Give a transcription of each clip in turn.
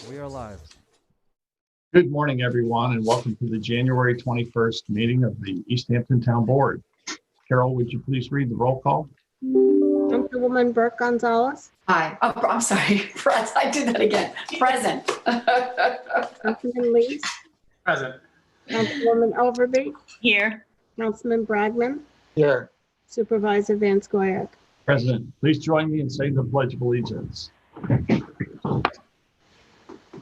We are live. Good morning, everyone, and welcome to the January 21st meeting of the East Hampton Town Board. Carol, would you please read the roll call? Councilwoman Burke Gonzalez. Hi. Oh, I'm sorry. I did that again. Present. Councilman Lees. Present. Councilwoman Overby. Here. Councilman Bragman. Here. Supervisor Van Scoyac. President, please join me in saying the Pledge of Allegiance.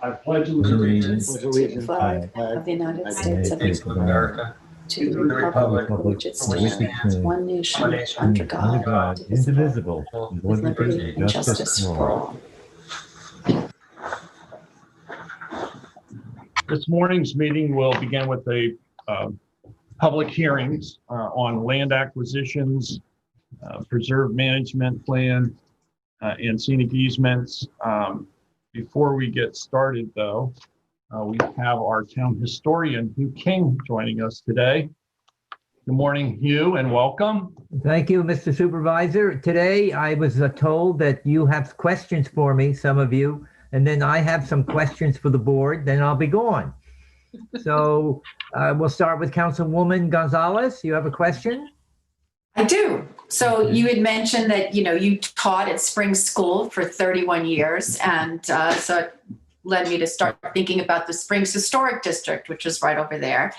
I pledge allegiance To the flag of the United States of America, to the republic for which it stands, one nation, under God, indivisible, with liberty and justice for all. This morning's meeting will begin with a public hearings on land acquisitions, preserve management plan, and scenic easements. Before we get started, though, we have our town historian, Hugh King, joining us today. Good morning, Hugh, and welcome. Thank you, Mr. Supervisor. Today, I was told that you have questions for me, some of you, and then I have some questions for the board, then I'll be gone. So we'll start with Councilwoman Gonzalez. You have a question? I do. So you had mentioned that, you taught at Spring School for 31 years. And so it led me to start thinking about the Springs Historic District, which is right over there.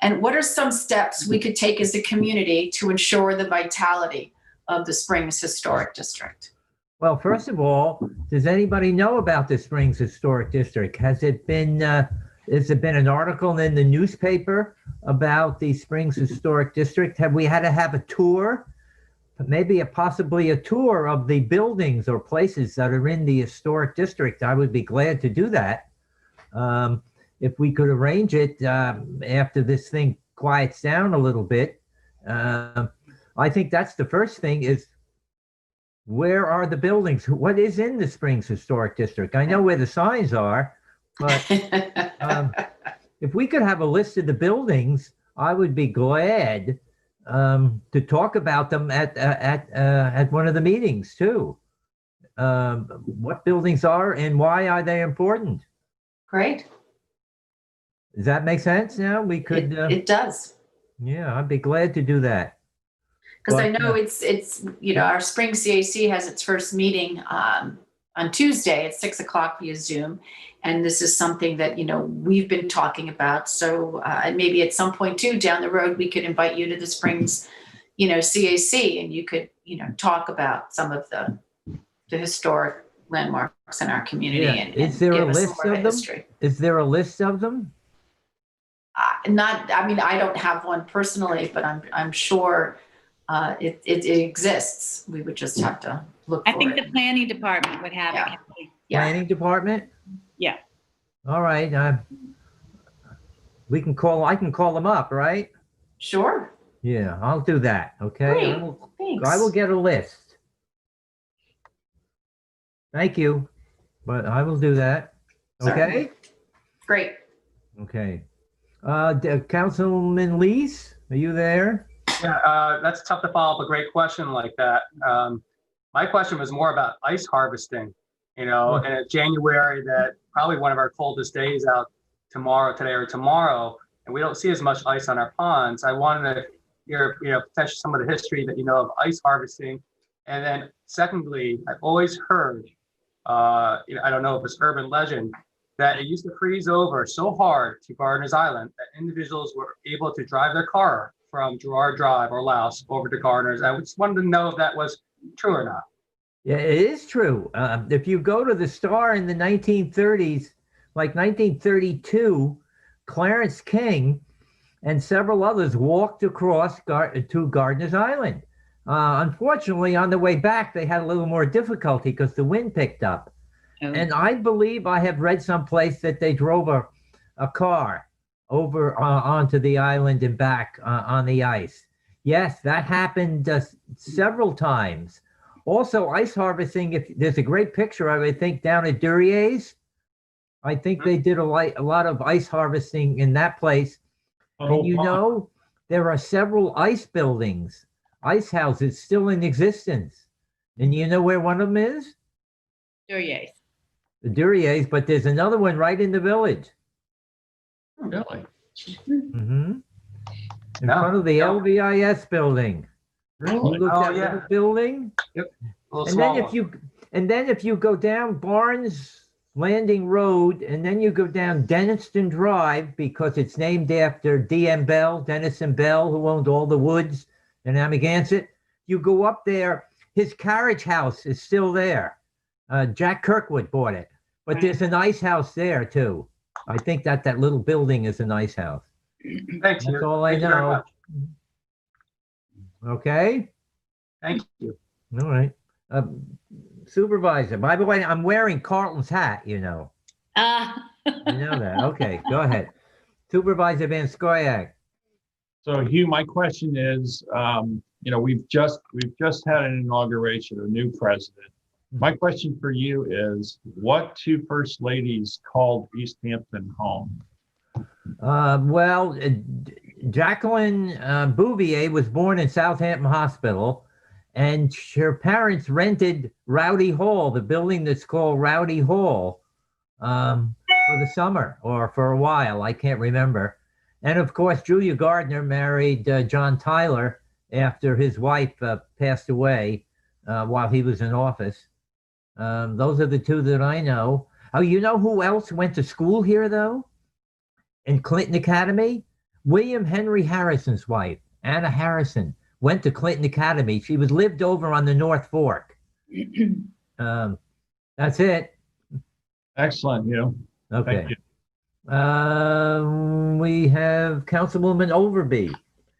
And what are some steps we could take as a community to ensure the vitality of the Springs Historic District? Well, first of all, does anybody know about the Springs Historic District? Has there been an article in the newspaper about the Springs Historic District? Have we had to have a tour? Maybe possibly a tour of the buildings or places that are in the historic district. I would be glad to do that. If we could arrange it after this thing quiets down a little bit. I think that's the first thing is, where are the buildings? What is in the Springs Historic District? I know where the signs are, but if we could have a list of the buildings, I would be glad to talk about them at one of the meetings too. What buildings are and why are they important? Great. Does that make sense? Now we could. It does. Yeah, I'd be glad to do that. Because I know it's our Spring CAC has its first meeting on Tuesday at 6 o'clock via Zoom. And this is something that, we've been talking about. So and maybe at some point too, down the road, we could invite you to the Springs, CAC, and you could, talk about some of the historic landmarks in our community. Yeah. And is there give a us list more of them? history. Is there a list of them? I don't have one personally, but I'm sure it exists. We would just have to look for it. I think the planning department would have it. Kathy. Yeah. Planning department? Yeah. All right. I can call them up, right? Sure. Yeah, I'll do that. Okay. Great. Thanks. I will get a list. Thank you. But I will do that. Okay. Great. Okay. Councilman Lees, are you there? Yeah, that's tough to follow up a great question like that. My question was more about ice harvesting, in a January that probably one of our coldest days out today or tomorrow, and we don't see as much ice on our ponds. I wanted to hear, potentially some of the history that of ice harvesting. And then secondly, I've always heard, I don't know if it's urban legend, that it used to freeze over so hard to Gardeners Island that individuals were able to drive their car from Girard Drive or Louse over to Gardeners. I just wanted to know if that was true or not. Yeah, it is true. If you go to the Star in the 1930s, like 1932, Clarence King and several others walked across to Gardeners Island. Unfortunately, on the way back, they had a little more difficulty because the wind picked up. Oh. And I believe I have read someplace that they drove a car over onto the island and back on the ice. Yes, that happened several times. Also, ice harvesting, if there's a great picture of it, I think, down at Durier's. I think they did a lot of ice harvesting in that place. And there are several ice buildings, ice houses still in existence. And you know where one of them is? Durier's. the Duriers, but there's another one right in the village. Really? In No, front of the no. LVIS building. You Really? look Oh, that yeah. little building? Little And small then if you go down Barnes Landing Road, and then you go down Denniston Drive, because it's named after D.M. Bell, Dennison Bell, who owned all the woods in Amagansett. You go up there, his carriage house is still there. Jack Kirkwood bought it, but there's an ice house there too. I think that little building is an ice house. Thank you. That's all I Thank you very know. much. Okay, Thank you. all right. Supervisor, by the way, I'm wearing Carlton's hat, you know. You know that. Okay, go ahead. Supervisor Van Scoyac. So Hugh, my question is, we've just had an inauguration, a new president. My question for you is, what two first ladies called East Hampton home? Well, Jacqueline Bouvier was born in Southampton Hospital, and her parents rented Rowdy Hall, the building that's called Rowdy Hall, for the summer or for a while. I can't remember. And of course, Julia Gardner married John Tyler after his wife passed away while he was in office. Those are the two that I know. Oh, you know who else went to school here, though? In Clinton Academy? William Henry Harrison's wife, Anna Harrison, went to Clinton Academy. She lived over on the North Fork. That's it. Excellent, Hugh. Okay. Thank you. We have Councilwoman Overby.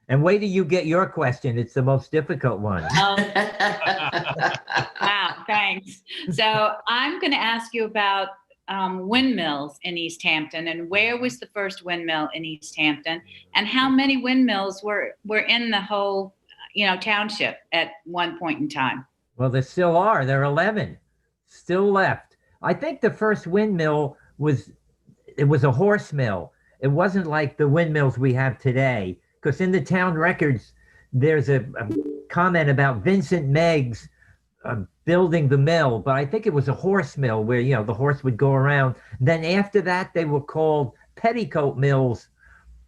And wait till you get your question. It's the most difficult one. Wow, thanks. So I'm going to ask you about windmills in East Hampton, and where was the first windmill in East Hampton, and how many windmills were in the whole, township at one point in time? Well, there still are. There are 11 still left. I think the first windmill was a horse mill. It wasn't like the windmills we have today, because in the town records, there's a comment about Vincent Meggs building the mill, but I think it was a horse mill where, the horse would go around. Then after that, they were called petticoat mills,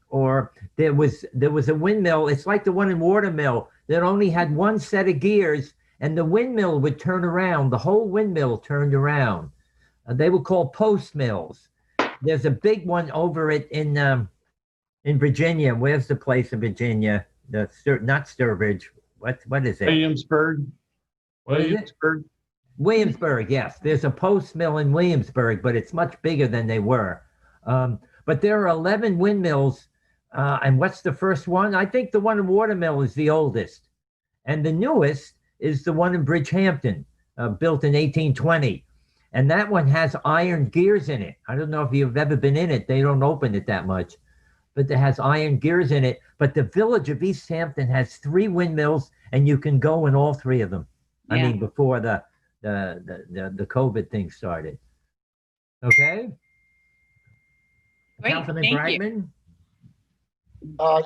or there was a windmill. It's like the one in Watermill that only had one set of gears, and the windmill would turn around. The whole windmill turned around. They were called post mills. There's a big one over it in Virginia. Where's the place in Virginia? Not Sturbridge. What is it? Williamsburg. Williamsburg, yes. There's a post mill in Williamsburg, but it's much bigger than they were. But there are 11 windmills. And what's the first one? I think the one in Watermill is the oldest. And the newest is the one in Bridgehampton, built in 1820. And that one has iron gears in it. I don't know if you've ever been in it. They don't open it that much. But it has iron gears in it. But the village of East Hampton has 3 windmills, and you can go in all 3 of them. Yeah. I mean, before the COVID thing started. Okay. Great, Councilman thank you. Bragman?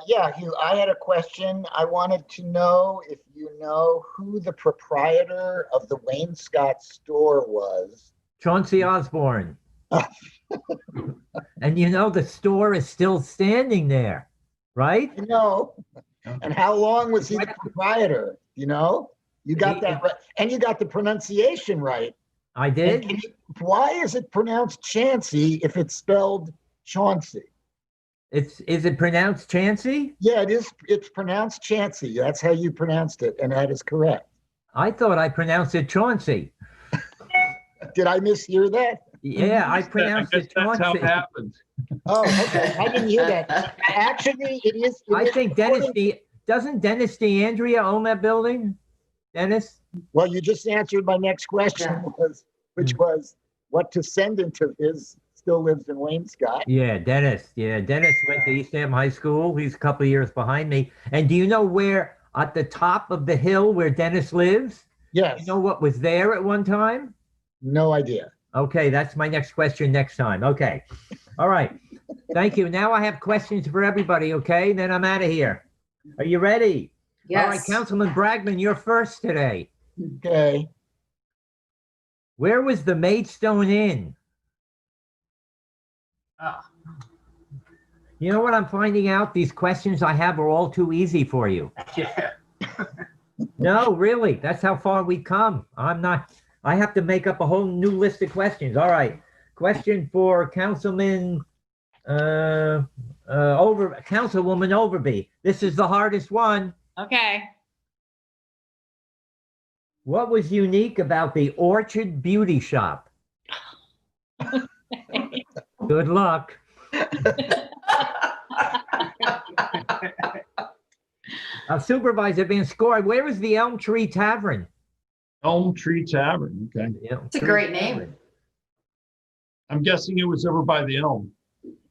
Yeah, Hugh, I had a question. I wanted to know if you know who the proprietor of the Wainscott store was. Chauncey Osborne. And the store is still standing there, right? I know. And how long was he the proprietor? You got that right. And you got the pronunciation right. I did. Why is it pronounced Chancey if it's spelled Chauncey? Is it pronounced Chancey? Yeah, it is. It's pronounced Chancey. That's how you pronounced it, and that is correct. I thought I pronounced it Chauncey. Did I mishear that? Yeah, I pronounced it That's how it Chauncey. happened. Oh, okay. I didn't hear that. Actually, it is. I think doesn't Dennis DeAndrea own that building? Dennis? Well, you just answered my next question, which was what descendant of his still lives in Wainscott? Yeah, Dennis. Yeah, Dennis went to East Hampton High School. He's a couple of years behind me. And do you know where at the top of the hill where Dennis lives? Yes. You know what was there at one time? No idea. Okay, that's my next question next time. Okay. All right. Thank you. Now I have questions for everybody, okay? Then I'm out of here. Are you ready? Yes. All right, Councilman Bragman, you're first today. Okay. Where was the Maidstone Inn? Ah, You know what I'm finding out? These questions I have are all too easy for you. yeah. No, really, that's how far we come. I have to make up a whole new list of questions. All right. Question for Councilwoman Overby. This is the hardest one. Okay. What was unique about the Orchard Beauty Shop? Good luck. Supervisor Van Scoy, where is the Elm Tree Tavern? Elm Tree Tavern, okay. It's a great name. I'm guessing it was over by the elm,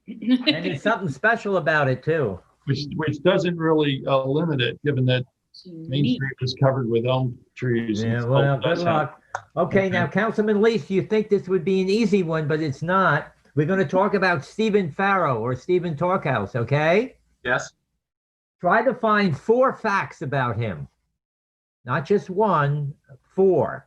And there's something special about it too. which doesn't really limit it, given that Main Street was covered with elm trees. and Yeah, still well, does good have- luck. Okay, now Councilman Lees, you think this would be an easy one, but it's not. We're going to talk about Stephen Farrow or Stephen Talkhouse, okay? Yes. Try to find 4 facts about him. Not just 1, 4.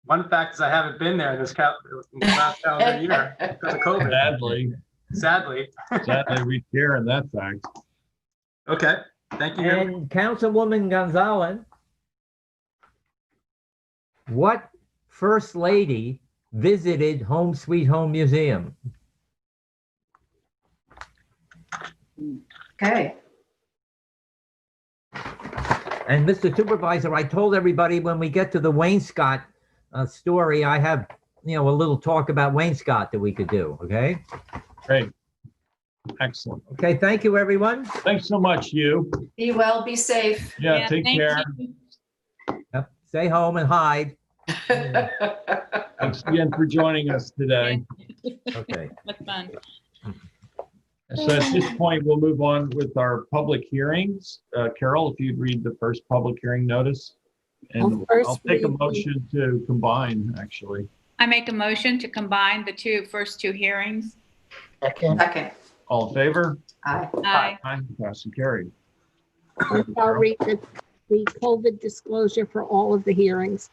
One fact is I haven't been there this last calendar year because of COVID. Sadly, Sadly. we share in that fact. Okay. Thank you. And Councilwoman Gonzalez, what first lady visited Home Sweet Home Museum? Okay. And Mr. Supervisor, I told everybody when we get to the wainscot story, I have, a little talk about wainscot that we could do, okay? Great. Excellent. Okay, thank you, everyone. Thanks so much, you. Be well, be safe. Yeah, take thank care. you. Yep. Stay home and hide. Thanks again for joining us today. Okay. That's fun. So at this point, we'll move on with our public hearings. Carol, if you'd read the first public hearing notice. And First I'll take a read. motion to combine, actually. I make a motion to combine the first two hearings. Second, Second. All in favor? Aye. Aye. Aye. Pass and carried. I'll read the COVID disclosure for all of the hearings.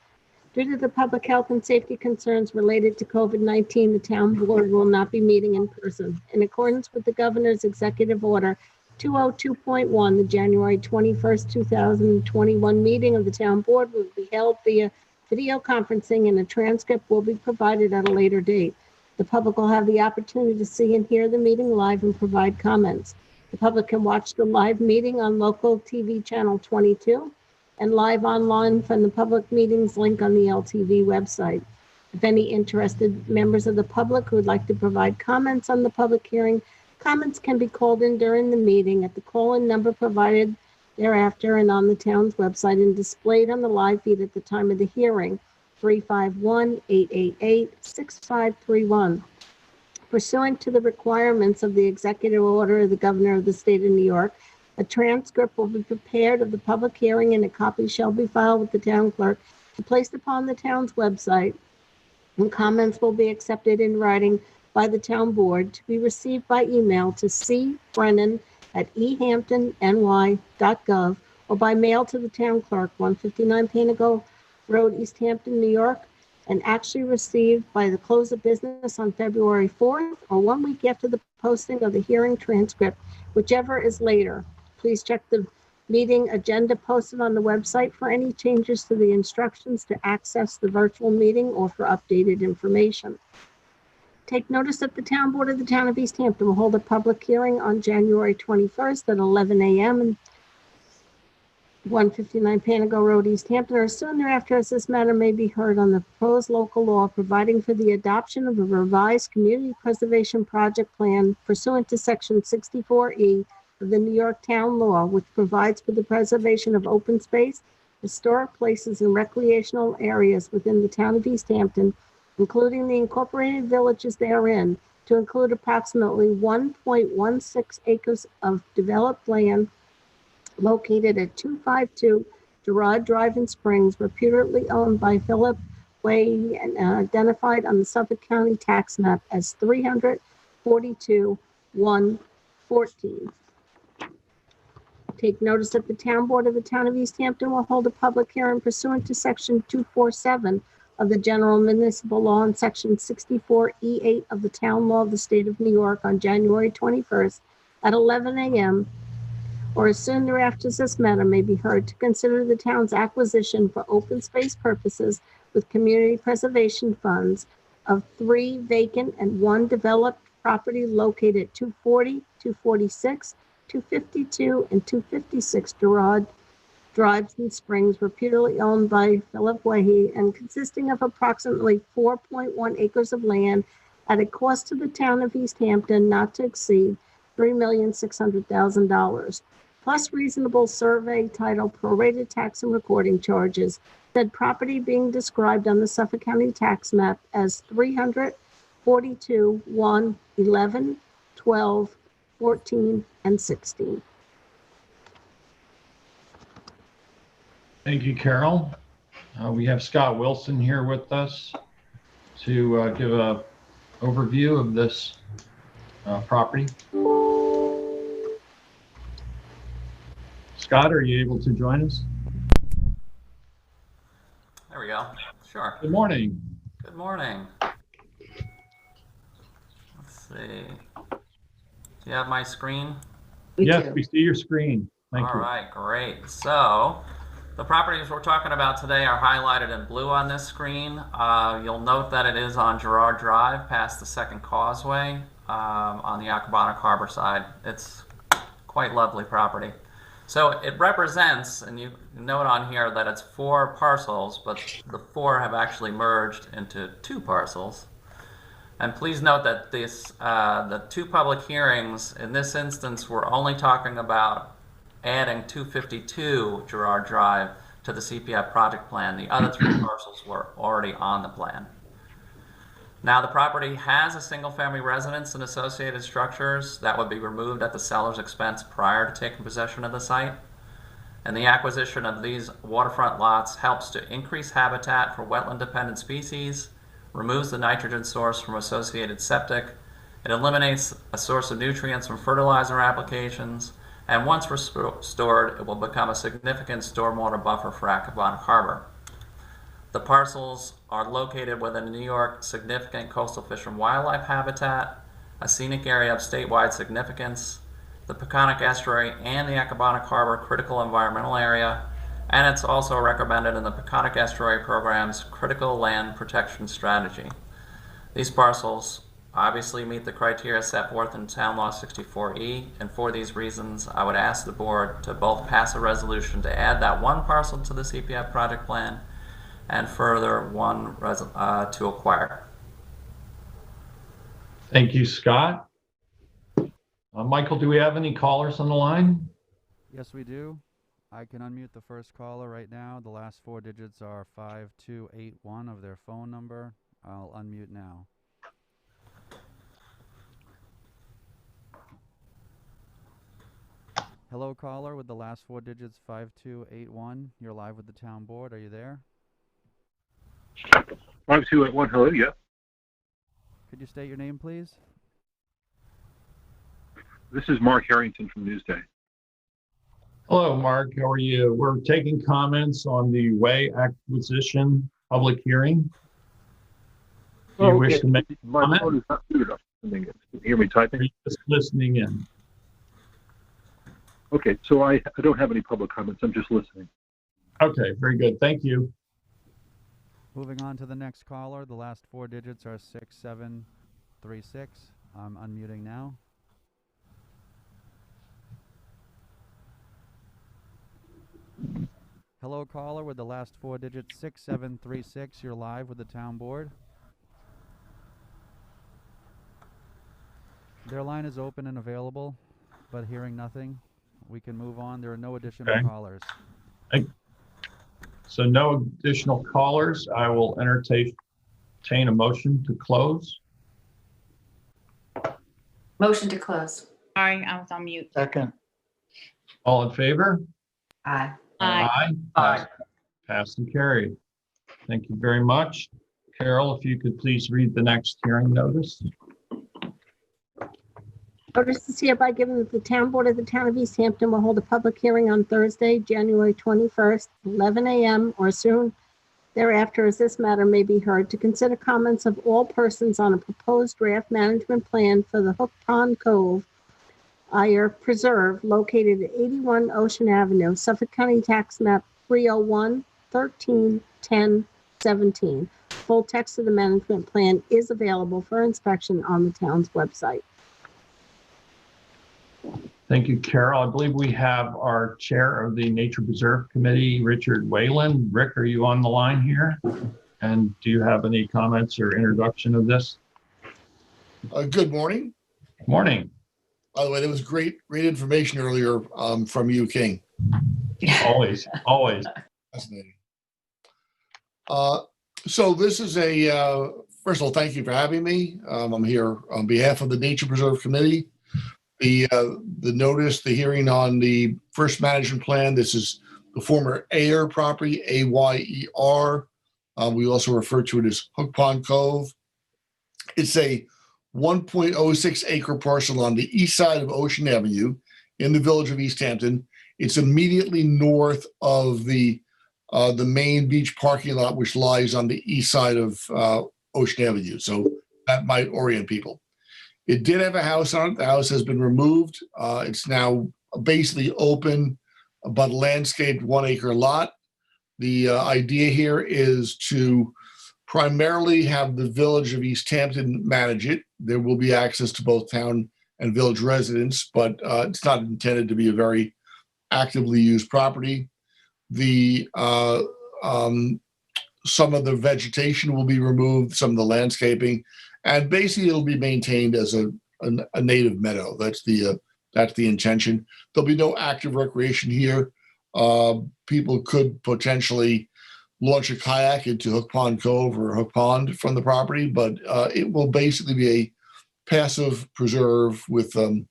Due to the public health and safety concerns related to COVID-19, the town board will not be meeting in person. In accordance with the governor's executive order 202.1, the January 21st, 2021 meeting of the town board will be held via video conferencing, and a transcript will be provided at a later date. The public will have the opportunity to see and hear the meeting live and provide comments. The public can watch the live meeting on local TV channel 22 and live online from the public meetings link on the LTV website. If any interested members of the public who would like to provide comments on the public hearing, comments can be called in during the meeting at the call-in number provided thereafter and on the town's website and displayed on the live feed at the time of the hearing, 351-888-6531. Pursuant to the requirements of the executive order of the governor of the state of New York, a transcript will be prepared of the public hearing and a copy shall be filed with the town clerk and placed upon the town's website. And comments will be accepted in writing by the town board to be received by email to cbrennan@ehamptony.gov or by mail to the town clerk, 159 Panago Road, East Hampton, New York, and actually received by the close of business on February 4th or 1 week after the posting of the hearing transcript, whichever is later. Please check the meeting agenda posted on the website for any changes to the instructions to access the virtual meeting or for updated information. Take notice that the town board of the town of East Hampton will hold a public hearing on January 21st at 11 a.m. and 159 Panago Road, East Hampton, or soon thereafter, as this matter may be heard on the proposed local law providing for the adoption of a revised community preservation project plan pursuant to section 64E of the New York Town Law, which provides for the preservation of open space, historic places, and recreational areas within the town of East Hampton, including the incorporated villages therein, to include approximately 1.16 acres of developed land located at 252 Gerard Drive in Springs, reputedly owned by Philip Way and identified on the Suffolk County tax map as 342-114. Take notice that the town board of the town of East Hampton will hold a public hearing pursuant to section 247 of the General Municipal Law and Section 64E8 of the Town Law of the State of New York on January 21st at 11 a.m. or as soon thereafter as this matter may be heard, to consider the town's acquisition for open space purposes with community preservation funds of 3 vacant and 1 developed property located at 240, 246, 252, and 256 Gerard Drives and Springs, reputedly owned by Philip Wehe and consisting of approximately 4.1 acres of land at a cost to the town of East Hampton not to exceed $3,600,000, plus reasonable survey title, prorated tax and recording charges. Said property being described on the Suffolk County tax map as 342, 1, 11, 12, 14, and 16. Thank you, Carol. We have Scott Wilson here with us to give a overview of this property. Scott, are you able to join us? There we go. Sure. Good morning. Good morning. Let's see. Do you have my screen? Yes, we see your screen. Thank All you. right, great. So the properties we're talking about today are highlighted in blue on this screen. You'll note that it is on Gerard Drive past the second causeway on the Accabonac Harbor side. It's quite lovely property. So it represents, and you note on here that it's 4 parcels, but the 4 have actually merged into 2 parcels. And please note that this, the 2 public hearings in this instance, we're only talking about adding 252 Gerard Drive to the CPF project plan. The other 3 parcels were already on the plan. Now the property has a single-family residence and associated structures that would be removed at the seller's expense prior to taking possession of the site. And the acquisition of these waterfront lots helps to increase habitat for wetland-dependent species, removes the nitrogen source from associated septic, it eliminates a source of nutrients from fertilizer applications, and once restored, it will become a significant stormwater buffer for Accabonac Harbor. The parcels are located within New York significant coastal fish and wildlife habitat, a scenic area of statewide significance, the Peconic Estuary and the Accabonac Harbor critical environmental area, and it's also recommended in the Peconic Estuary Program's critical land protection strategy. These parcels obviously meet the criteria set forth in Town Law 64E, and for these reasons, I would ask the board to both pass a resolution to add that 1 parcel to the CPF project plan and further 1 to acquire. Thank you, Scott. Michael, do we have any callers on the line? Yes, we do. I can unmute the first caller right now. The last 4 digits are 5281 of their phone number. I'll unmute now. Hello, caller, with the last 4 digits 5281. You're live with the town board. Are you there? 5281, hello, yeah. Could you state your name, please? This is Mark Harrington from Newsday. Hello, Mark. How are you? We're taking comments on the Way acquisition public hearing. Do you wish to make a My comment? phone is not muted up. Can you hear me Are typing? you just listening in? Okay, so I don't have any public comments. I'm just listening. Okay, very good. Thank you. Moving on to the next caller. The last 4 digits are 6736. I'm unmuting now. Hello, caller, with the last 4 digits 6736. You're live with the town board. Their line is open and available, but hearing nothing, we can move on. There are no additional callers. So no additional callers. I will entertain a motion to close. Motion to close. Sorry, I was on mute. Second. All in favor? Aye. Aye. Aye. Passed and carried. Thank you very much. Carol, if you could please read the next hearing notice. Notice is hereby given that the town board of the town of East Hampton will hold a public hearing on Thursday, January 21st, 11 a.m. or soon Thereafter, as this matter may be heard, to consider comments of all persons on a proposed draft management plan for the Hook Pond Cove Eyre Preserve located at 81 Ocean Avenue, Suffolk County Tax Map 301 13 10 17. Full text of the management plan is available for inspection on the town's website. Thank you, Carol. I believe we have our chair of the Nature Preserve Committee, Richard Whalen. Rick, are you on the line here? And do you have any comments or introduction of this? Good morning. Morning. By the way, there was great information earlier from you, King. Always, always. Fascinating. So this is first of all, thank you for having me. I'm here on behalf of the Nature Preserve Committee. The notice, the hearing on the first management plan. This is the former Ayer property, AYER. We also refer to it as Hook Pond Cove. It's a 1.06 acre parcel on the east side of Ocean Avenue in the village of East Hampton. It's immediately north of the main beach parking lot, which lies on the east side of Ocean Avenue. So that might orient people. It did have a house on it. The house has been removed. It's now basically open, but landscaped 1 acre lot. The idea here is to primarily have the village of East Hampton manage it. There will be access to both town and village residents, but it's not intended to be a very actively used property. The some of the vegetation will be removed, some of the landscaping, and basically it'll be maintained as a native meadow. That's the intention. There'll be no active recreation here. People could potentially launch a kayak into Hook Pond Cove or Hook Pond from the property, but it will basically be a passive preserve with as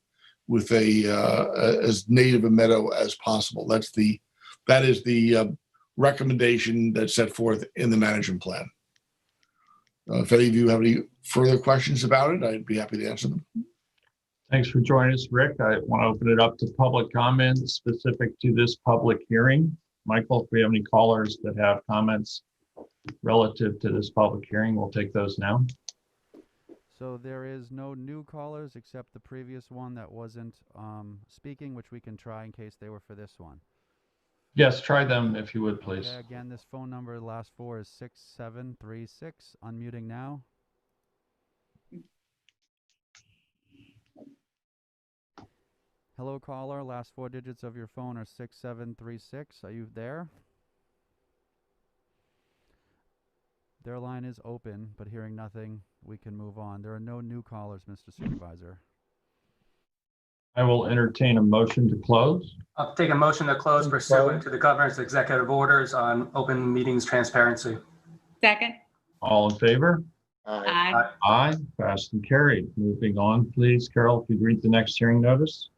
native a meadow as possible. That is the recommendation that's set forth in the management plan. If any of you have any further questions about it, I'd be happy to answer them. Thanks for joining us, Rick. I want to open it up to public comments specific to this public hearing. Michael, if we have any callers that have comments relative to this public hearing, we'll take those now. So there is no new callers except the previous one that wasn't speaking, which we can try in case they were for this one. Yes, try them if you would, please. Okay, again, this phone number, the last four is 6736. Unmuting now. Hello, caller. Last four digits of your phone are 6736. Are you there? Their line is open, but hearing nothing, we can move on. There are no new callers, Mr. Supervisor. I will entertain a motion to close. I'll take a motion to close pursuant to the governor's executive orders on open meetings transparency. Second. All in favor? Aye. Aye. Passed and carried. Moving on, please. Carol, if you'd read the next hearing notice.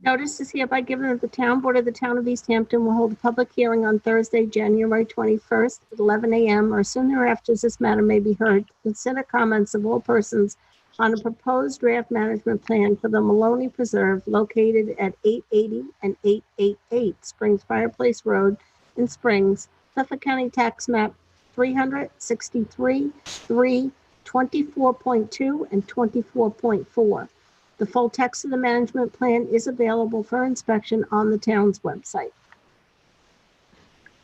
Notice is hereby given that the town board of the town of East Hampton will hold a public hearing on Thursday, January 21st at 11 a.m. or soon thereafter as this matter may be heard to consider comments of all persons on a proposed draft management plan for the Maloney Preserve located at 880 and 888 Springs Fireplace Road in Springs, Suffolk County Tax Map 363, 3, 24.2 and 24.4. The full text of the management plan is available for inspection on the town's website.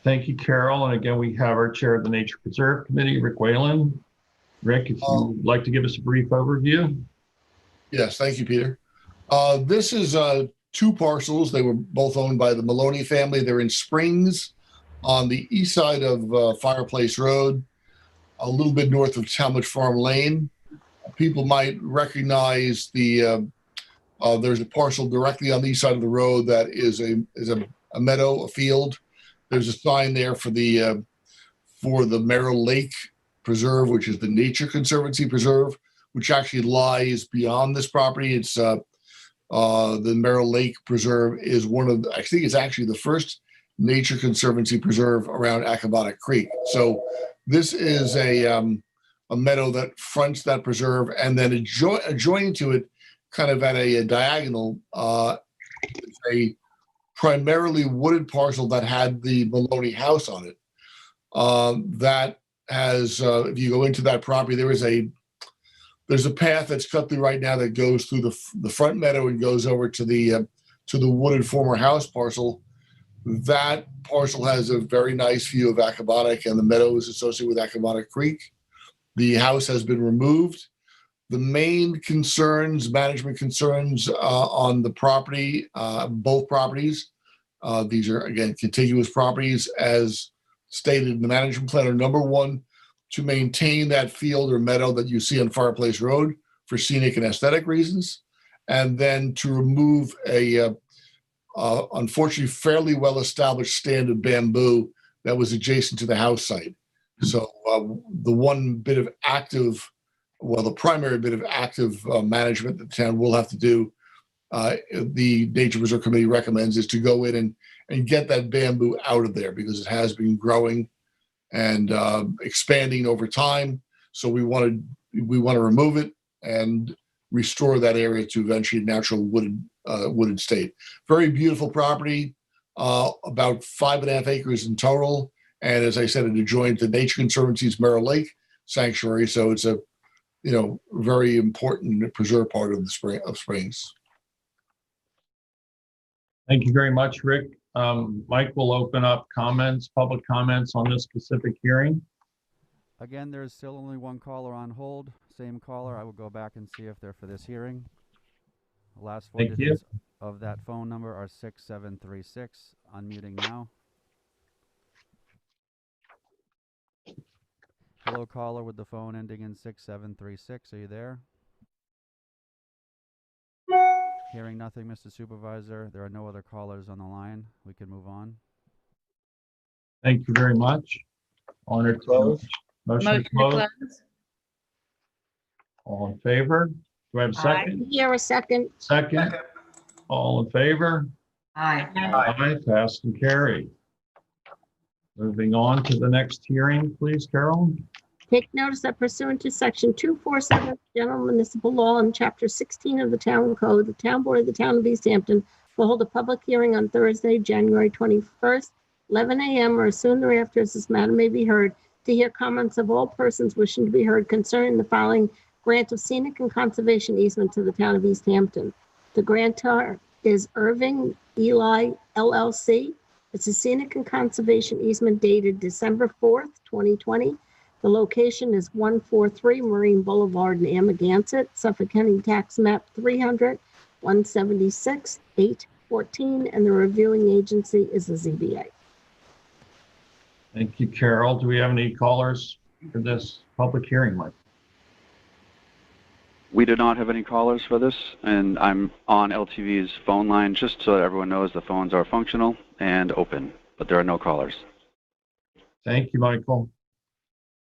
Thank you, Carol. And again, we have our chair of the Nature Preserve Committee, Rick Whalen. Rick, if you'd like to give us a brief overview. Yes, thank you, Peter. This is two parcels. They were both owned by the Maloney family. They're in Springs on the east side of Fireplace Road, a little bit north of Talmadge Farm Lane. People might recognize there's a parcel directly on the east side of the road that is a meadow, a field. There's a sign there for the Merrill Lake Preserve, which is the Nature Conservancy Preserve, which actually lies beyond this property. It's the Merrill Lake Preserve is I think it's actually the first Nature Conservancy Preserve around Accabonac Creek. So this is a meadow that fronts that preserve, and then adjoining to it, kind of at a diagonal, it's a primarily wooded parcel that had the Maloney house on it. That has, if you go into that property, there's a path that's cut through right now that goes through the front meadow and goes over to the wooded former house parcel. That parcel has a very nice view of Accabonac, and the meadow is associated with Accabonac Creek. The house has been removed. The main concerns, management concerns on the property, both properties, these are, again, contiguous properties, as stated in the management plan, are number one, to maintain that field or meadow that you see on Fireplace Road for scenic and aesthetic reasons, and then to remove a unfortunately fairly well-established stand of bamboo that was adjacent to the house site. So the one bit of active, well, the primary bit of active management that the town will have to do, the Nature Preserve Committee recommends, is to go in and get that bamboo out of there, because it has been growing and expanding over time. So we want to remove it and restore that area to eventually natural wooded state. Very beautiful property, about 5.5 acres in total. And as I said, it adjoins the Nature Conservancy's Merrill Lake Sanctuary. So it's a, very important preserved part of the Springs. Thank you very much, Rick. Mike will open up public comments on this specific hearing. Again, there's still only one caller on hold. Same caller. I will go back and see if they're for this hearing. The last four digits of that phone number are 6736. Unmuting now. Hello, caller with the phone ending in 6736. Are you there? Hearing nothing, Mr. Supervisor. There are no other callers on the line. We can move on. Thank you very much. Honored to motion to close. All in favor? Do I have a second? Here, a second. Second. All in favor? Aye. Aye, passed and carried. Moving on to the next hearing, please, Carol. Take notice that pursuant to section 247 General Municipal Law and Chapter 16 of the Town Code, the Town Board of the Town of East Hampton will hold a public hearing on Thursday, January 21st, 11 a.m. or as soon thereafter as this matter may be heard, to hear comments of all persons wishing to be heard concerning the following grant of scenic and conservation easement to the Town of East Hampton. The grantor is Irving Eli LLC. It's a scenic and conservation easement dated December 4th, 2020. The location is 143 Marine Boulevard in Amagansett, Suffolk County Tax Map 300, 176, 814, and the reviewing agency is the ZBA. Thank you, Carol. Do we have any callers for this public hearing, Mike? We do not have any callers for this, and I'm on LTV's phone line just so that everyone knows the phones are functional and open, but there are no callers. Thank you, Michael.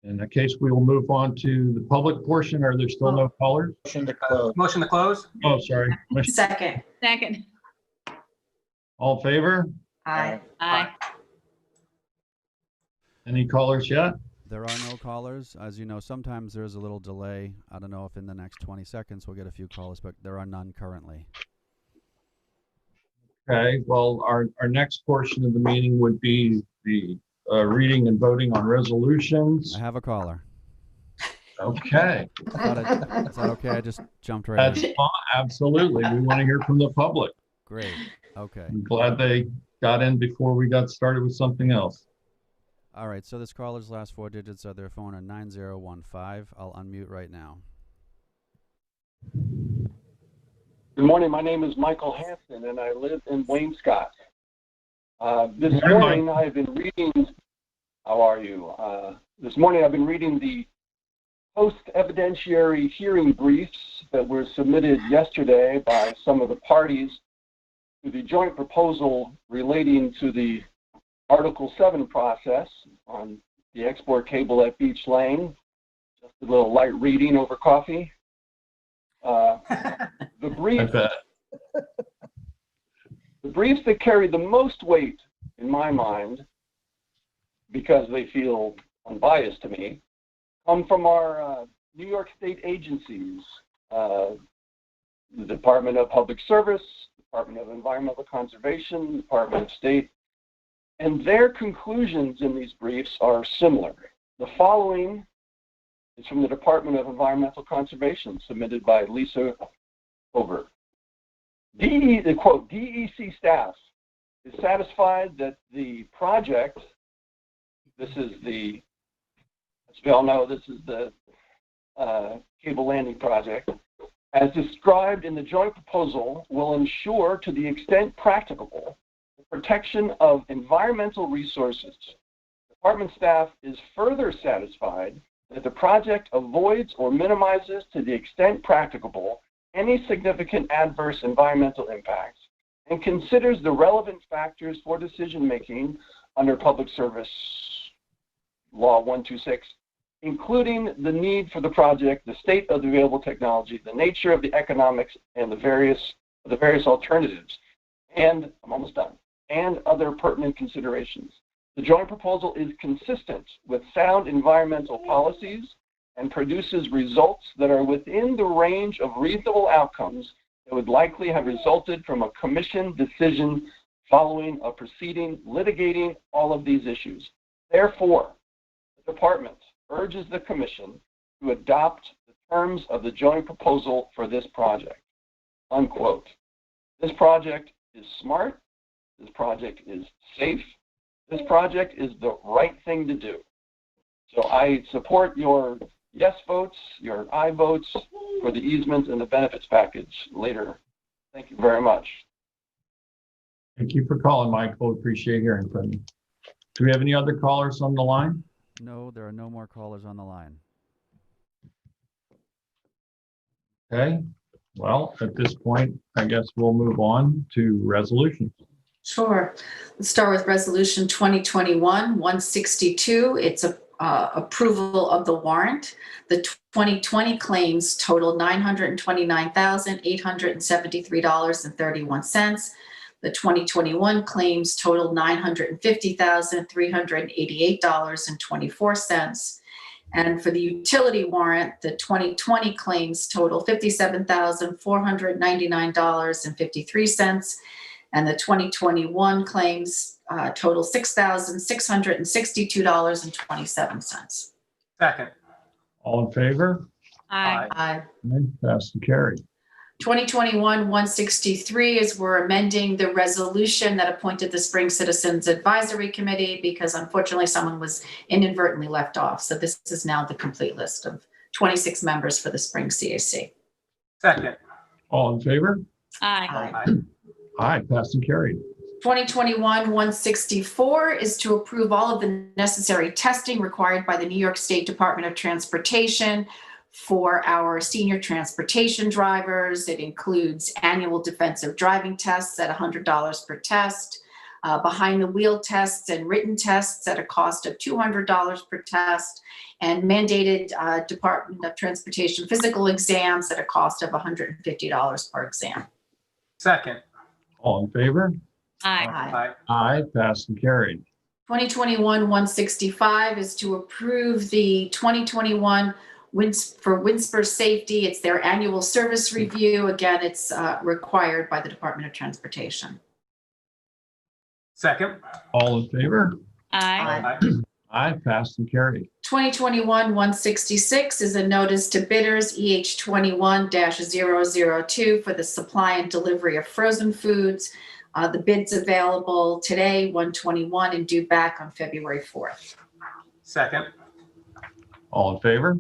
In that case, we will move on to the public portion. Are there still no callers? Motion to close. Motion to close? Oh, sorry. Second. Second. All in favor? Aye. Aye. Any callers yet? There are no callers. As you know, sometimes there's a little delay. I don't know if in the next 20 seconds we'll get a few callers, but there are none currently. Okay, well, our next portion of the meeting would be the reading and voting on resolutions. I have a caller. Okay. Is that okay? I just jumped right That's in. fine. Absolutely. We want to hear from the public. Great. Okay. I'm glad they got in before we got started with something else. All right. So this caller's last four digits of their phone are 9015. I'll unmute right now. Good morning. My name is Michael Hampton, and I live in Wainscott. This Good morning, morning, I've been reading. How are you? This morning, I've been reading the post-evidentiary hearing briefs that were submitted yesterday by some of the parties to the joint proposal relating to the Article 7 process on the export cable at Beach Lane. Just a little light reading over coffee. The briefs that carry the most weight in my mind, because they feel unbiased to me, come from our New York State agencies, the Department of Public Service, Department of Environmental Conservation, Department of State and their conclusions in these briefs are similar. The following is from the Department of Environmental Conservation, submitted by Lisa Over. Quote, DEC staff is satisfied that the project, this is the, as we all know, this is the cable landing project, as described in the joint proposal, will ensure, to the extent practicable, the protection of environmental resources. Department staff is further satisfied that the project avoids or minimizes, to the extent practicable, any significant adverse environmental impacts and considers the relevant factors for decision-making under Public Service Law 126, including the need for the project, the state of the available technology, the nature of the economics, and the various alternatives, and I'm almost done, and other pertinent considerations. The joint proposal is consistent with sound environmental policies and produces results that are within the range of reasonable outcomes that would likely have resulted from a commission decision following a proceeding litigating all of these issues. Therefore, the department urges the commission to adopt the terms of the joint proposal for this project, unquote. This project is smart. This project is safe. This project is the right thing to do. So I support your yes votes, your aye votes for the easement and the benefits package later. Thank you very much. Thank you for calling, Michael. Appreciate hearing from you. Do we have any other callers on the line? No, there are no more callers on the line. Okay. Well, at this point, I guess we'll move on to resolutions. Sure. Let's start with Resolution 2021-162. It's approval of the warrant. The 2020 claims total $929,873.31. The 2021 claims total $950,388.24. And for the utility warrant, the 2020 claims total $57,499.53. And the 2021 claims total $6,662.27. Second. All in favor? Aye. Aye. Passed and carried. 2021-163 is we're amending the resolution that appointed the Spring Citizens Advisory Committee because unfortunately someone was inadvertently left off. So this is now the complete list of 26 members for the Spring CAC. Second. All in favor? Aye. Aye. Aye, passed and carried. 2021-164 is to approve all of the necessary testing required by the New York State Department of Transportation for our senior transportation drivers. It includes annual defensive driving tests at $100 per test, behind the wheel tests and written tests at a cost of $200 per test, and mandated Department of Transportation physical exams at a cost of $150 per exam. Second. All in favor? Aye. Aye. Aye, passed and carried. 2021-165 is to approve the 2021 for Winsper Safety. It's their annual service review. Again, it's required by the Department of Transportation. Second. All in favor? Aye. Aye. Aye, passed and carried. 2021-166 is a notice to bidders EH21-002 for the supply and delivery of frozen foods. The bid's available today, 1/21, and due back on February 4th. Second. All in favor?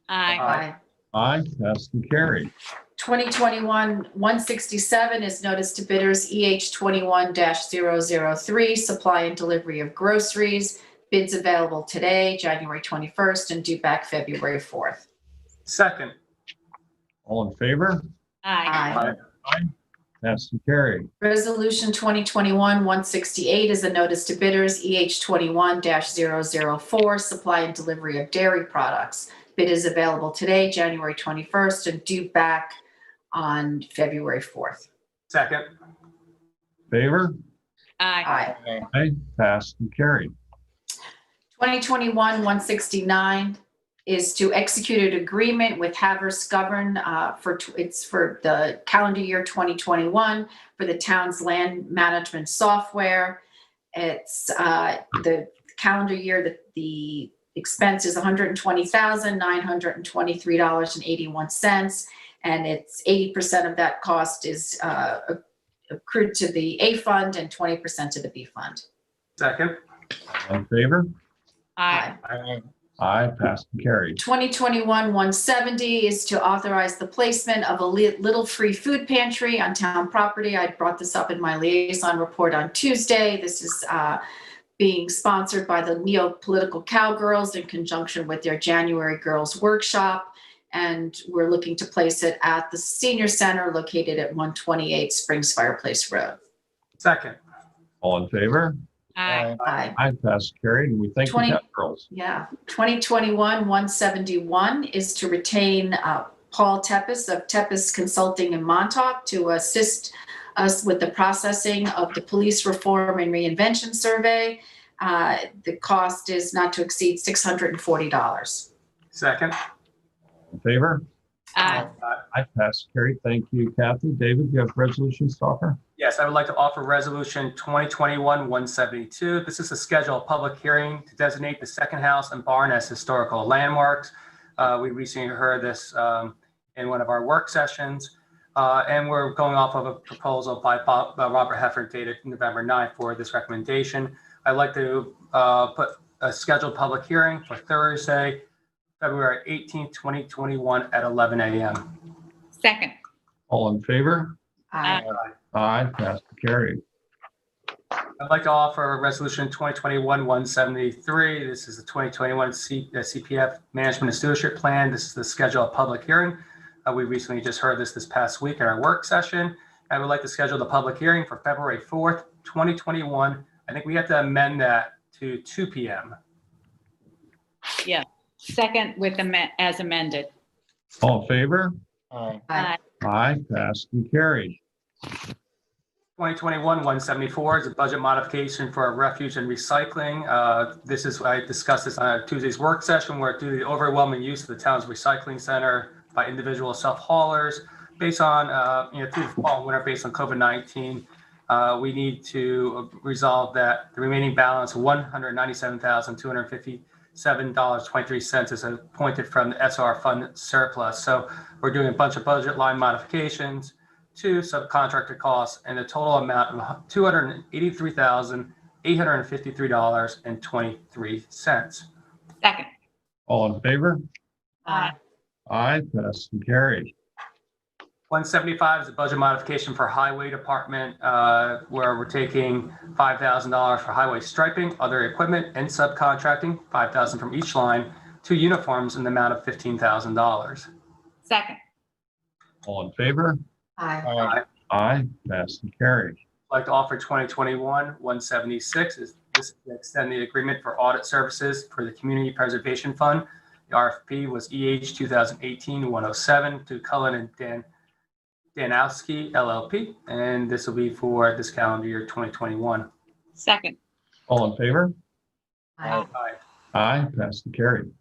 Aye. Aye, passed and carried. 2021-167 is notice to bidders EH21-003, supply and delivery of groceries. Bids available today, January 21st, and due back February 4th. Second. All in favor? Aye. Aye, passed and carried. Resolution 2021-168 is a notice to bidders EH21-004, supply and delivery of dairy products. Bid is available today, January 21st, and due back on February 4th. Second. Favor? Aye. Aye, passed and carried. 2021-169 is to execute an agreement with Havers Govern it's for the calendar year 2021 for the town's land management software. It's the calendar year that the expense is $120,923.81, and it's 80% of that cost is accrued to the A fund and 20% to the B fund. Second. All in favor? Aye. Aye, passed and carried. 2021-170 is to authorize the placement of a little free food pantry on town property. I brought this up in my liaison report on Tuesday. This is being sponsored by the Neo-Political Cowgirls in conjunction with their January Girls Workshop. And we're looking to place it at the senior center located at 128 Springs Fireplace Road. Second. All in favor? Aye. Aye. Aye, passed and carried. And we thank the 20 girls. Yeah, 2021-171 is to retain Paul Tepes of Tepes Consulting in Montauk to assist us with the processing of the police reform and reinvention survey. The cost is not to exceed $640. Second. In favor? Aye. Aye, passed and carried. Thank you, Kathy. David, you have resolutions to offer? Yes, I would like to offer resolution 2021-172. This is to schedule a public hearing to designate the second house and barn as historical landmarks. We recently heard this in one of our work sessions, and we're going off of a proposal by Robert Heffer dated November 9th for this recommendation. I'd like to put a scheduled public hearing for Thursday, February 18th, 2021 at 11 a.m. Second. All in favor? Aye. Aye, passed and carried. I'd like to offer resolution 2021-173. This is the 2021 CPF Management and Stewardship Plan. This is the schedule of public hearing. We recently just heard this past week in our work session. I would like to schedule the public hearing for February 4th, 2021. I think we have to amend that to 2 p.m. Yeah. Second with as amended. All in favor? Aye. Aye. Aye, passed and carried. 2021-174 is a budget modification for refuge and recycling. I discussed this on Tuesday's work session, where due to the overwhelming use of the town's recycling center by individual self-haulers, based on through the fall and winter, based on COVID-19, we need to resolve that the remaining balance of $197,257.23 is appointed from the SR fund surplus. So we're doing a bunch of budget line modifications to subcontractor costs and a total amount of $283,853.23. Second. All in favor? Aye. Aye, passed and carried. 175 is a budget modification for highway department, where we're taking $5,000 for highway striping, other equipment, and subcontracting, $5,000 from each line, to uniforms in the amount of $15,000. Second. All in favor? Aye. Aye, passed and carried. I'd like to offer 2021-176 is this to extend the agreement for audit services for the Community Preservation Fund. The RFP was EH 2018-107 to Cullen and Danowski LLP, and this will be for this calendar year 2021. Second. All in favor? Aye. Aye, passed and carried.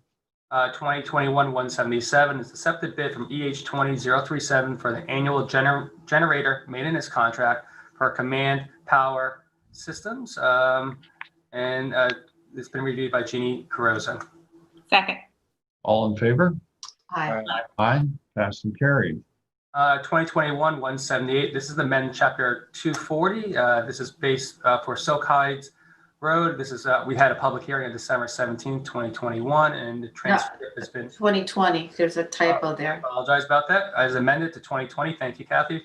2021-177 is accepted bid from EH 20037 for the annual generator maintenance contract for command power systems, and it's been reviewed by Jeannie Carrozza. Second. All in favor? Aye. Aye, passed and carried. 2021-178, this is the amendment chapter 240. This is based for Southampton Road. This is, we had a public hearing on December 17, 2021, and the transcript has been. 2020, there's a typo there. Apologize about that. As amended to 2020. Thank you, Kathy.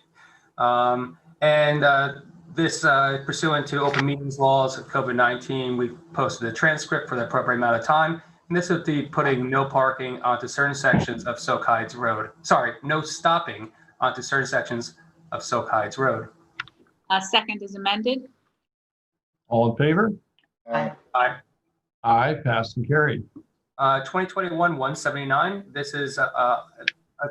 This pursuant to open meetings laws of COVID-19, we posted a transcript for the appropriate amount of time. And this would be putting no parking onto certain sections of Southampton Road. Sorry, no stopping onto certain sections of Southampton Road. Second is amended. All in favor? Aye. Aye. Aye, passed and carried. 2021-179. This is a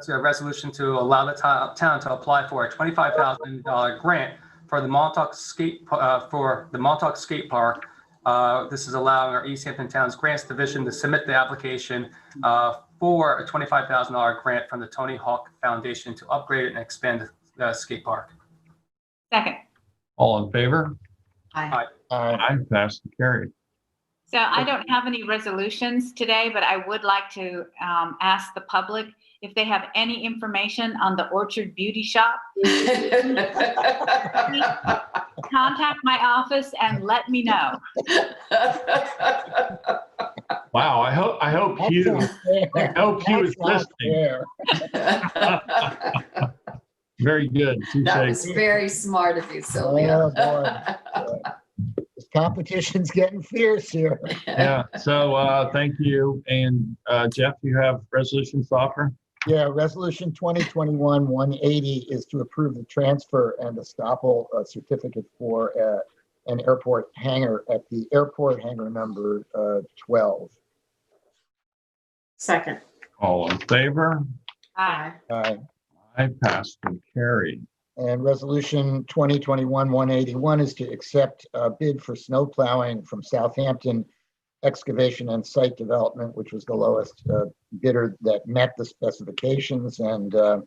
resolution to allow the town to apply for a $25,000 grant for the Montauk Skate Park. This is allowing our East Hampton Town's Grants Division to submit the application for a $25,000 grant from the Tony Hawk Foundation to upgrade and expand the skate park. Second. All in favor? Aye. Aye, passed and carried. So I don't have any resolutions today, but I would like to ask the public if they have any information on the Orchard Beauty Shop. Contact my office and let me know. Wow, I hope That's Hugh, not fair. I hope Hugh is That's not listening. fair. Very good. That was Touche. very smart of you, Oh, Sylvia. boy. This competition's getting fierce here. Yeah, so thank you. And Jeff, you have resolutions to offer? Yeah, Resolution 2021-180 is to approve the transfer and estoppel certificate for an airport hangar at the airport hangar number 12. Second. All in favor? Aye. Aye, passed and carried. And Resolution 2021-181 is to accept a bid for snow plowing from Southampton Excavation and Site Development, which was the lowest bidder that met the specifications. And the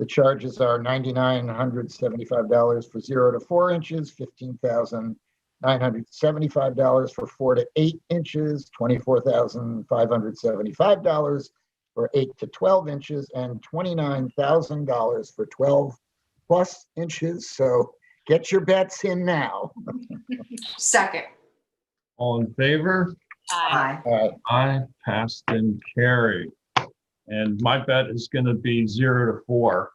charges are $9,975 for 0 to 4 inches, $15,975 for 4 to 8 inches, $24,575 for 8 to 12 inches, and $29,000 for 12 plus inches. So get your bets in now. Second. All in favor? Aye. Aye, passed and carried. And my bet is going to be 0 to 4.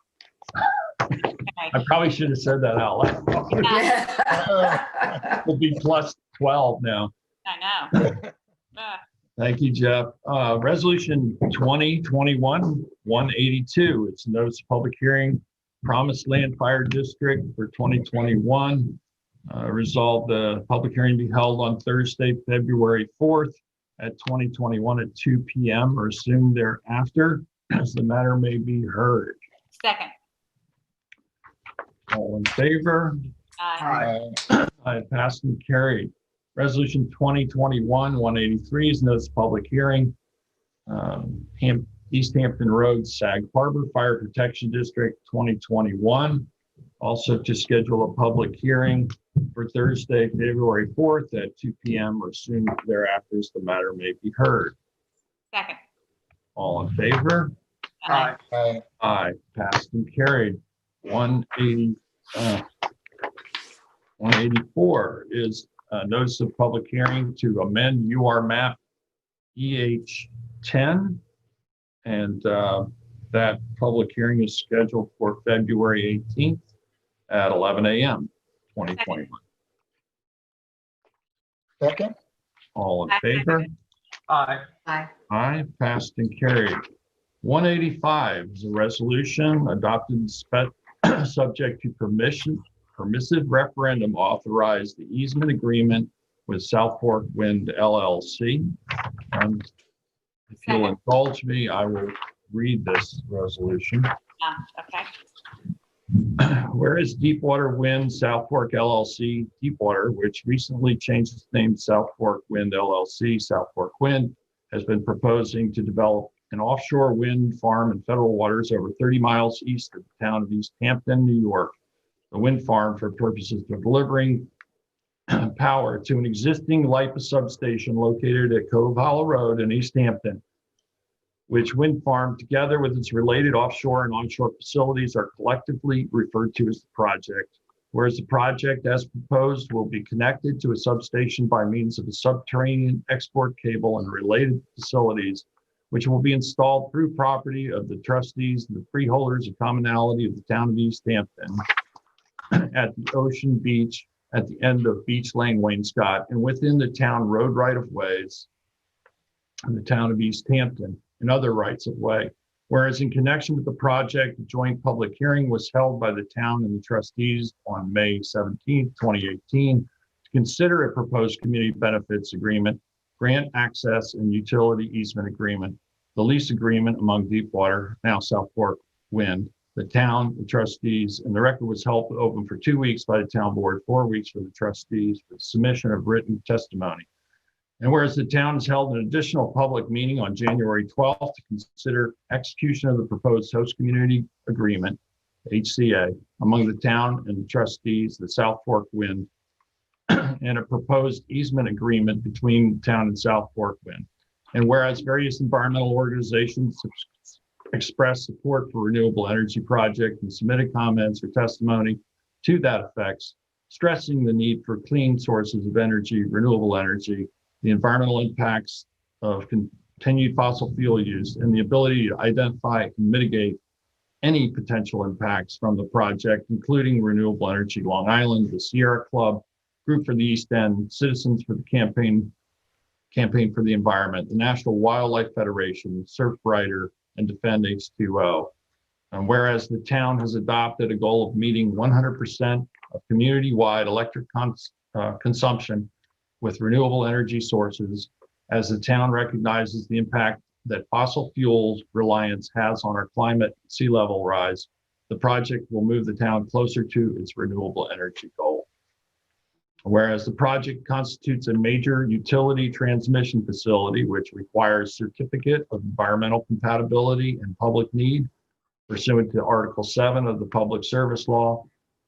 I probably should have said that out loud. We'll be plus 12 now. I know. Thank you, Jeff. Resolution 2021-182. It's a notice of public hearing, Promised Land Fire District for 2021. Resolved the public hearing be held on Thursday, February 4th at 2021 at 2 p.m. or soon thereafter, as the matter may be heard. Second. All in favor? Aye. Aye, passed and carried. Resolution 2021-183 is notice of public hearing. East Hampton Road, Sag Harbor Fire Protection District 2021. Also to schedule a public hearing for Thursday, February 4th at 2 p.m. or soon thereafter as the matter may be heard. Second. All in favor? Aye. Aye, passed and carried. 184 is a notice of public hearing to amend UR map EH10. And that public hearing is scheduled for February 18th at 11 a.m. 2021. Second? All in favor? Aye. Aye. Aye, passed and carried. 185 is a resolution adopted subject to permissive referendum authorize the easement agreement with Southport Wind LLC. If you'll indulge me, I will read this resolution. Okay. Whereas Deepwater Wind South Fork LLC, Deepwater, which recently changed its name to South Fork Wind LLC, South Fork Wind, has been proposing to develop an offshore wind farm in federal waters over 30 miles east of the town of East Hampton, New York. The wind farm for purposes of delivering power to an existing LIPA substation located at Cove Hollow Road in East Hampton, which wind farm, together with its related offshore and onshore facilities, are collectively referred to as the project. Whereas the project, as proposed, will be connected to a substation by means of a subterranean export cable and related facilities, which will be installed through property of the trustees and the freeholders of commonality of the town of East Hampton at the Ocean Beach at the end of Beach Lane, Wainscott, and within the town road right-of-ways in the town of East Hampton and other rights-of-way. Whereas in connection with the project, a joint public hearing was held by the town and the trustees on May 17, 2018, to consider a proposed community benefits agreement, grant access and utility easement agreement, the lease agreement among Deepwater, now South Fork Wind, the town, the trustees, and the record was held open for 2 weeks by the town board, 4 weeks for the trustees for the submission of written testimony. And whereas the town has held an additional public meeting on January 12th to consider execution of the proposed host community agreement, HCA, among the town and the trustees, the South Fork Wind and a proposed easement agreement between town and Southport Wind. And whereas various environmental organizations expressed support for renewable energy project and submitted comments or testimony to that effect, stressing the need for clean sources of energy, renewable energy, the environmental impacts of continued fossil fuel use, and the ability to identify and mitigate any potential impacts from the project, including Renewable Energy Long Island, the Sierra Club, Group for the East End, Citizens for the Campaign for the Environment, the National Wildlife Federation, Surfrider, and Defend H2O. And whereas the town has adopted a goal of meeting 100% of community-wide electric consumption with renewable energy sources, as the town recognizes the impact that fossil fuels reliance has on our climate and sea level rise, the project will move the town closer to its renewable energy goal. Whereas the project constitutes a major utility transmission facility, which requires certificate of environmental compatibility and public need pursuant to Article 7 of the Public Service Law.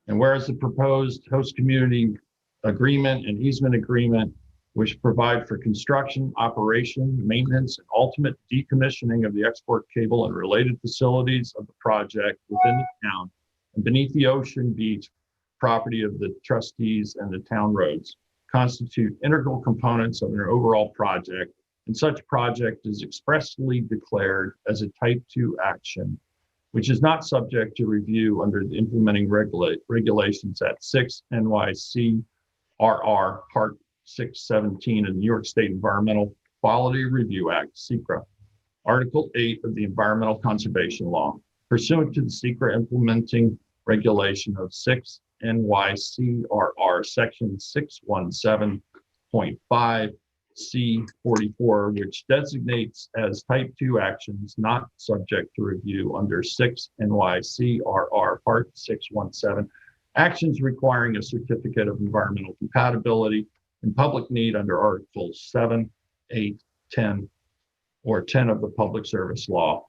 And whereas the proposed host community agreement and easement agreement, which provide for construction, operation, maintenance, and ultimate decommissioning of the export cable and related facilities of the project within the town and beneath the ocean beach property of the trustees and the town roads, constitute integral components of an overall project, and such project is expressly declared as a Type 2 action, which is not subject to review under the implementing regulations at 6 NYC RR Part 617 of the New York State Environmental Quality Review Act, SECRA, Article 8 of the Environmental Conservation Law, pursuant to the SECRA implementing regulation of 6 NYCRR Section 617.5 C44, which designates as Type 2 actions not subject to review under 6 NYCRR Part 617, actions requiring a certificate of environmental compatibility and public need under Articles 7, 8, 10, or 10 of the Public Service Law,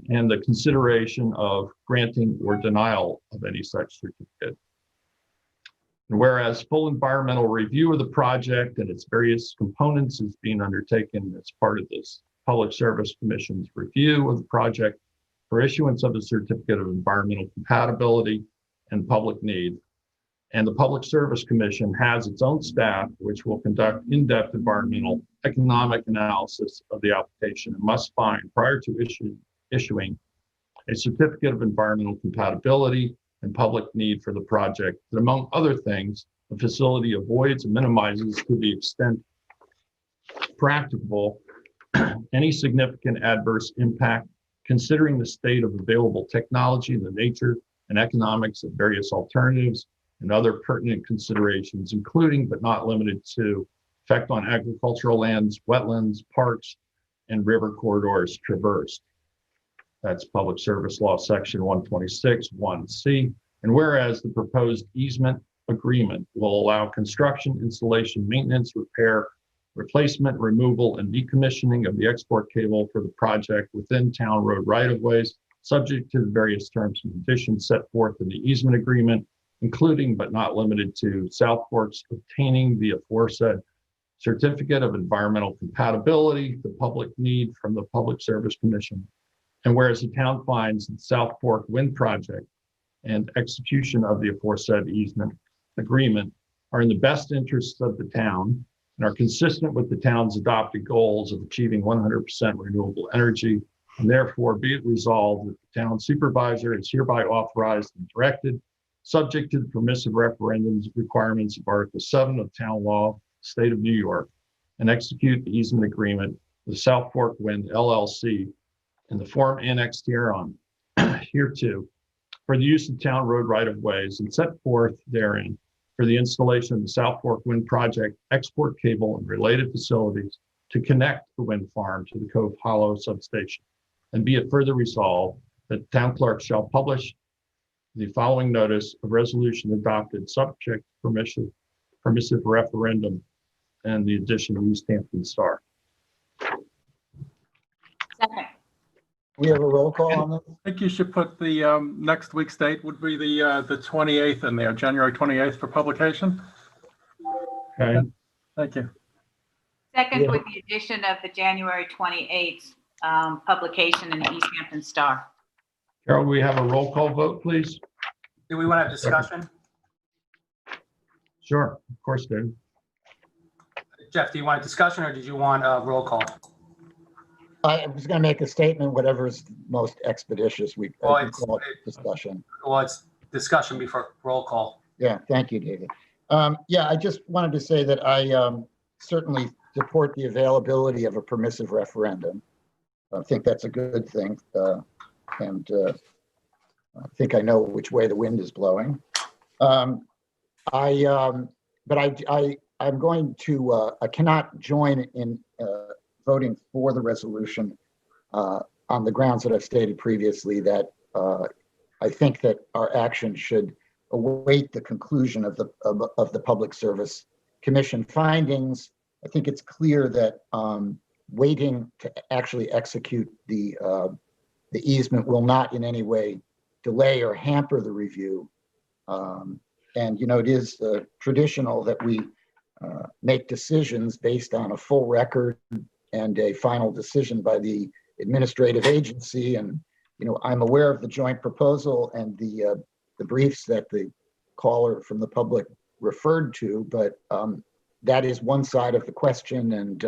and the consideration of granting or denial of any such certificate. And whereas full environmental review of the project and its various components is being undertaken as part of this Public Service Commission's review of the project for issuance of a certificate of environmental compatibility and public need. And the Public Service Commission has its own staff, which will conduct in-depth environmental economic analysis of the application and must find prior to issuing a certificate of environmental compatibility and public need for the project that, among other things, the facility avoids and minimizes to the extent practicable any significant adverse impact, considering the state of available technology, the nature and economics of various alternatives, and other pertinent considerations, including but not limited to effect on agricultural lands, wetlands, parks, and river corridors traversed. That's Public Service Law Section 126, 1C. And whereas the proposed easement agreement will allow construction, installation, maintenance, repair, replacement, removal, and decommissioning of the export cable for the project within town road right-of-ways, subject to the various terms and conditions set forth in the easement agreement, including but not limited to Southport's obtaining the aforesaid certificate of environmental compatibility, the public need from the Public Service Commission. And whereas the town finds the Southport Wind Project and execution of the aforesaid easement agreement are in the best interests of the town and are consistent with the town's adopted goals of achieving 100% renewable energy, and therefore be it resolved that the town supervisor is hereby authorized and directed, subject to the permissive referendums requirements of Article 7 of Town Law, State of New York, and execute the easement agreement with Southport Wind LLC in the form annexed hereon, hereto, for the use of town road right-of-ways and set forth therein for the installation of the Southport Wind Project export cable and related facilities to connect the wind farm to the Cove Hollow substation. And be it further resolved that the town clerk shall publish the following notice of resolution adopted subject to permissive referendum and the addition of East Hampton Star. Second. We have a roll call on this? I think you should put the next week's date would be the 28th in there, January 28th for publication. Okay, Thank you. Second Yeah. with the addition of the January 28th publication in the East Hampton Star. Carol, we have a roll call vote, please? Do we want to have discussion? Sure, of course, Dave. Jeff, do you want a discussion or did you want a roll call? I was going to make a statement, whatever is most expeditious. We Well, can call it discussion. Well, it's discussion before roll call. Yeah, thank you, David. Yeah, I just wanted to say that I certainly support the availability of a permissive referendum. I think that's a good thing. And I think I know which way the wind is blowing. But I'm going to, I cannot join in voting for the resolution on the grounds that I've stated previously, that I think that our action should await the conclusion of the Public Service Commission findings. I think it's clear that waiting to actually execute the easement will not in any way delay or hamper the review. And, you know, it is traditional that we make decisions based on a full record and a final decision by the administrative agency. And, you know, I'm aware of the joint proposal and the briefs that the caller from the public referred to, but that is one side of the question. And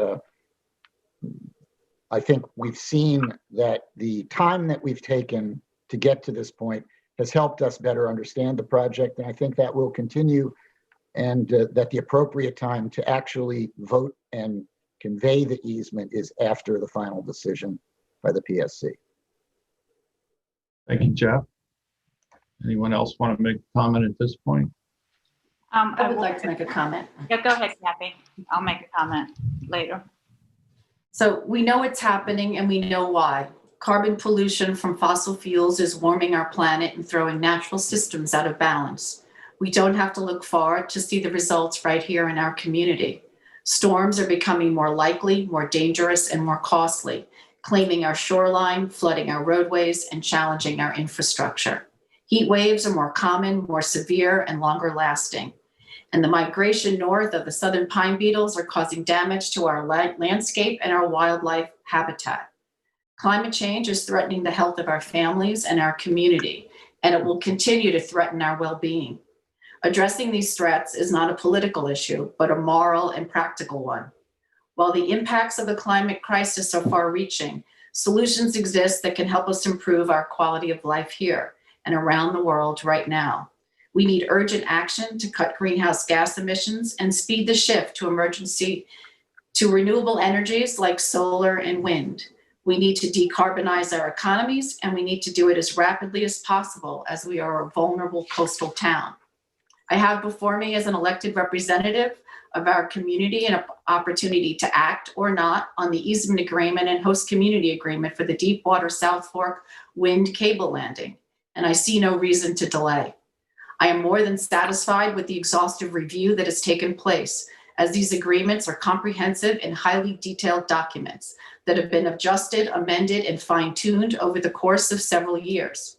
I think we've seen that the time that we've taken to get to this point has helped us better understand the project. And I think that will continue, and that the appropriate time to actually vote and convey the easement is after the final decision by the PSC. Thank you, Jeff. Anyone else want to make a comment at this point? I would like to make a comment. Yeah, go ahead, Kathy. I'll make a comment later. So we know it's happening and we know why. Carbon pollution from fossil fuels is warming our planet and throwing natural systems out of balance. We don't have to look far to see the results right here in our community. Storms are becoming more likely, more dangerous, and more costly, claiming our shoreline, flooding our roadways, and challenging our infrastructure. Heat waves are more common, more severe, and longer lasting. And the migration north of the southern pine beetles are causing damage to our landscape and our wildlife habitat. Climate change is threatening the health of our families and our community, and it will continue to threaten our well-being. Addressing these threats is not a political issue, but a moral and practical one. While the impacts of the climate crisis are far-reaching, solutions exist that can help us improve our quality of life here and around the world right now. We need urgent action to cut greenhouse gas emissions and speed the shift to renewable energies like solar and wind. We need to decarbonize our economies, and we need to do it as rapidly as possible, as we are a vulnerable coastal town. I have before me as an elected representative of our community an opportunity to act or not on the easement agreement and host community agreement for the Deepwater South Fork wind cable landing, and I see no reason to delay. I am more than satisfied with the exhaustive review that has taken place, as these agreements are comprehensive and highly detailed documents that have been adjusted, amended, and fine-tuned over the course of several years.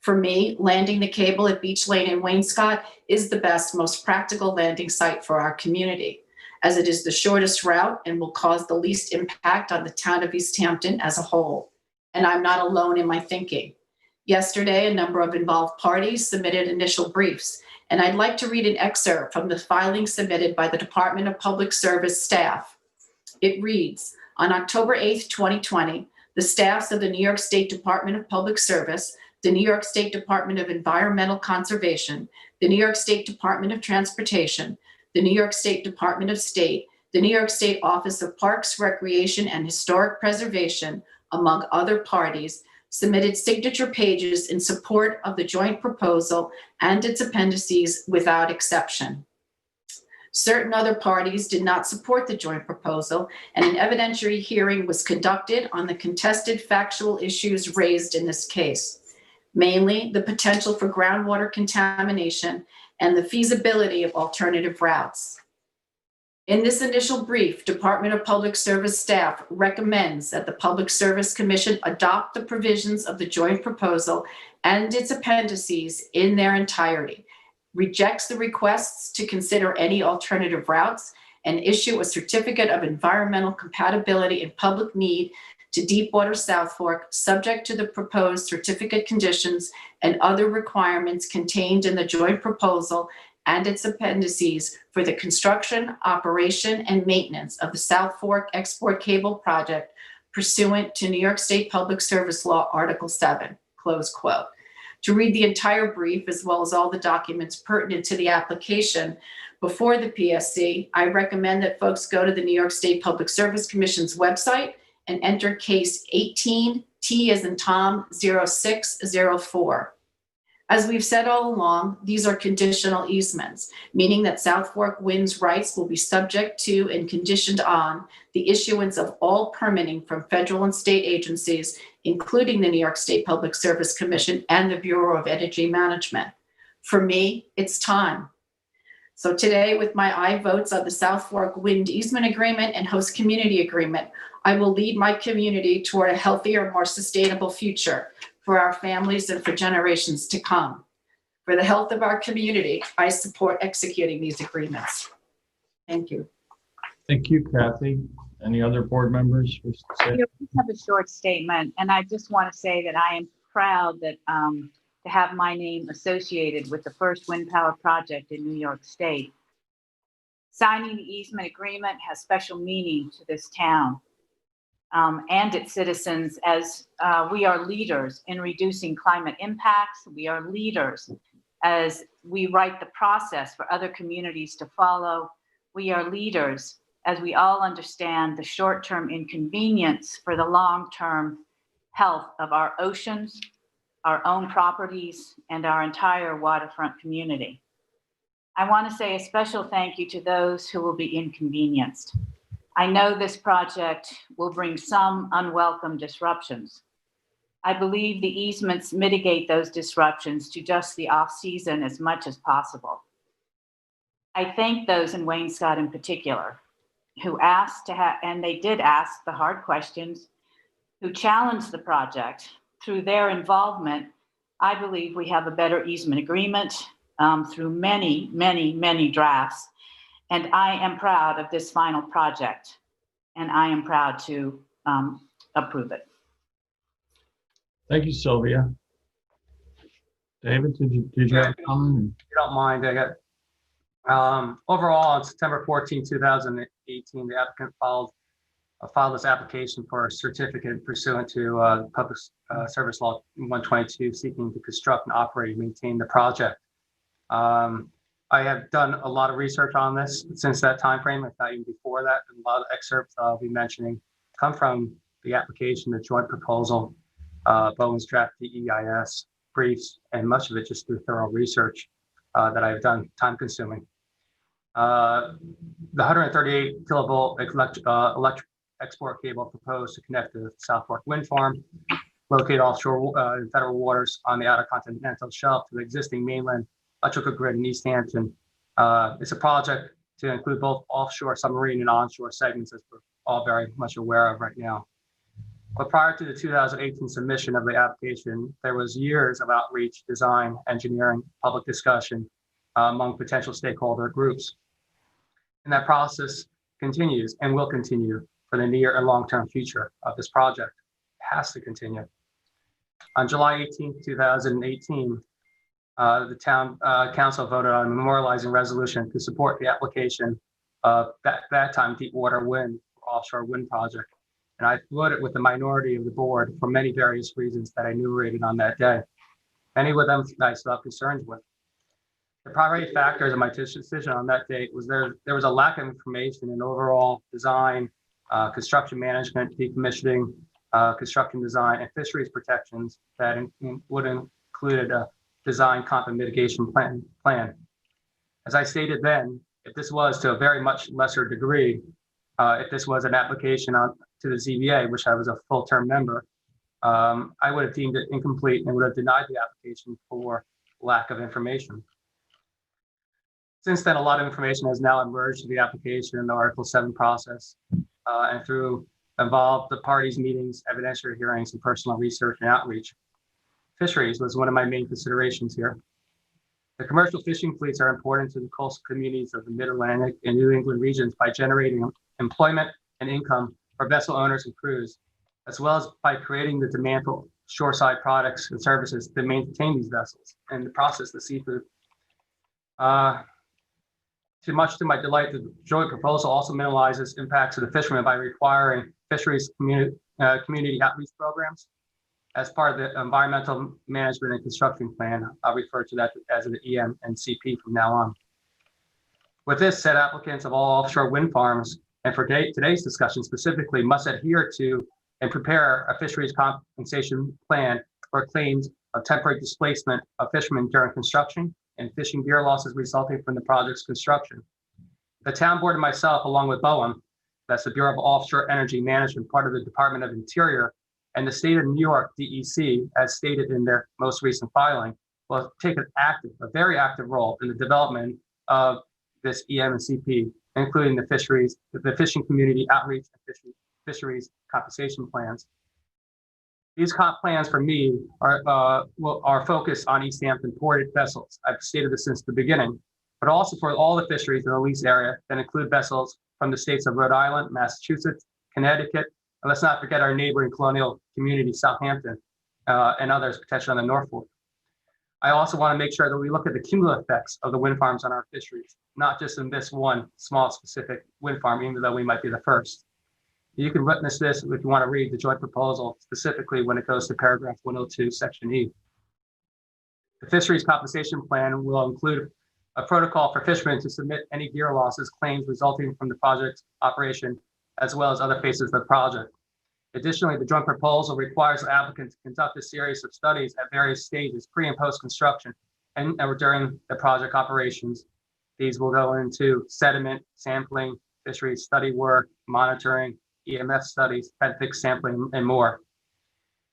For me, landing the cable at Beach Lane in Wainscott is the best, most practical landing site for our community, as it is the shortest route and will cause the least impact on the town of East Hampton as a whole. And I'm not alone in my thinking. Yesterday, a number of involved parties submitted initial briefs, and I'd like to read an excerpt from the filing submitted by the Department of Public Service staff. It reads, on October 8th, 2020, the staffs of the New York State Department of Public Service, the New York State Department of Environmental Conservation, the New York State Department of Transportation, the New York State Department of State, the New York State Office of Parks, Recreation, and Historic Preservation, among other parties, submitted signature pages in support of the joint proposal and its appendices without exception. Certain other parties did not support the joint proposal, and an evidentiary hearing was conducted on the contested factual issues raised in this case, mainly the potential for groundwater contamination and the feasibility of alternative routes. In this initial brief, Department of Public Service staff recommends that the Public Service Commission adopt the provisions of the joint proposal and its appendices in their entirety, rejects the requests to consider any alternative routes, and issue a certificate of environmental compatibility and public need to Deepwater South Fork, subject to the proposed certificate conditions and other requirements contained in the joint proposal and its appendices for the construction, operation, and maintenance of the South Fork Export Cable Project pursuant to New York State Public Service Law, Article 7, close quote. To read the entire brief, as well as all the documents pertinent to the application before the PSC, I recommend that folks go to the New York State Public Service Commission's website and enter case 18 T as in Tom 0604. As we've said all along, these are conditional easements, meaning that South Fork Wind's rights will be subject to and conditioned on the issuance of all permitting from federal and state agencies, including the New York State Public Service Commission and the Bureau of Energy Management. For me, it's time. So today, with my aye votes on the South Fork Wind Easement Agreement and Host Community Agreement, I will lead my community toward a healthier, more sustainable future for our families and for generations to come. For the health of our community, I support executing these agreements. Thank you. Thank you, Kathy. Any other board members wish to say? I just have a short statement, and I just want to say that I am proud that to have my name associated with the first wind power project in New York State. Signing the easement agreement has special meaning to this town and its citizens, as we are leaders in reducing climate impacts. We are leaders as we write the process for other communities to follow. We are leaders as we all understand the short-term inconvenience for the long-term health of our oceans, our own properties, and our entire waterfront community. I want to say a special thank you to those who will be inconvenienced. I know this project will bring some unwelcome disruptions. I believe the easements mitigate those disruptions to just the off-season as much as possible. I thank those in Wainscott in particular who asked to have, and they did ask the hard questions, who challenged the project. Through their involvement, I believe we have a better easement agreement through many, many, many drafts. And I am proud of this final project, and I am proud to approve it. Thank you, Sylvia. David, did you have a comment? If you don't mind, I got, overall, on September 14, 2018, the applicant filed this application for a certificate pursuant to Public Service Law 122, seeking to construct and operate and maintain the project. I have done a lot of research on this since that time frame, if not even before that. And a lot of excerpts I'll be mentioning come from the application, the joint proposal, Bowen's draft DEIS, briefs, and much of it just through thorough research that I've done, time consuming. The 138 kilovolt electric export cable proposed to connect the South Fork Wind Farm, located offshore in federal waters on the outer continental shelf, to the existing mainland electrical grid in East Hampton. It's a project to include both offshore submarine and onshore segments, as we're all very much aware of right now. But prior to the 2018 submission of the application, there was years of outreach, design, engineering, public discussion among potential stakeholder groups. And that process continues and will continue for the near and long-term future of this project. It has to continue. On July 18, 2018, the town council voted on a memorializing resolution to support the application of that time Deepwater Wind offshore wind project. And I voted with the minority of the board for many various reasons that I enumerated on that day. Many of them I still have concerns with. The primary factors of my decision on that date was there was a lack of information in overall design, construction management, decommissioning, construction design, and fisheries protections that would include a design comp and mitigation plan. As I stated then, if this was to a very much lesser degree, if this was an application to the ZBA, which I was a full-term member, I would have deemed it incomplete and would have denied the application for lack of information. Since then, a lot of information has now emerged to the application in the Article 7 process, and through involved the parties' meetings, evidentiary hearings, and personal research and outreach. Fisheries was one of my main considerations here. The commercial fishing fleets are important to the coastal communities of the Mid-Atlantic and New England regions by generating employment and income for vessel owners and crews, as well as by creating the demand for shoreside products and services to maintain these vessels and process the seafood. Too much to my delight, the joint proposal also minimizes impacts of the fishermen by requiring fisheries community outreach programs as part of the environmental management and construction plan. I'll refer to that as an EM and CP from now on. With this said, applicants of all offshore wind farms, and for today's discussion specifically, must adhere to and prepare a fisheries compensation plan for claims of temporary displacement of fishermen during construction and fishing gear losses resulting from the project's construction. The town board and myself, along with BOEM, that's the Bureau of Offshore Energy Management, part of the Department of Interior, and the state of New York, DEC, as stated in their most recent filing, will take a very active role in the development of this EM and CP, including the fishing community outreach and fisheries compensation plans. These comp plans for me are focused on East Hampton ported vessels. I've stated this since the beginning, but also for all the fisheries in the lease area that include vessels from the states of Rhode Island, Massachusetts, Connecticut, and let's not forget our neighboring colonial community, Southampton, and others potentially on the North Fork. I also want to make sure that we look at the cumulative effects of the wind farms on our fisheries, not just in this one small specific wind farm, even though we might be the first. You can witness this if you want to read the joint proposal, specifically when it goes to paragraph 102, section E. The fisheries compensation plan will include a protocol for fishermen to submit any gear losses claims resulting from the project's operation, as well as other phases of the project. Additionally, the joint proposal requires the applicant to conduct a series of studies at various stages, pre and post construction, and during the project operations. These will go into sediment, sampling, fisheries study work, monitoring, EMF studies, benthic sampling, and more.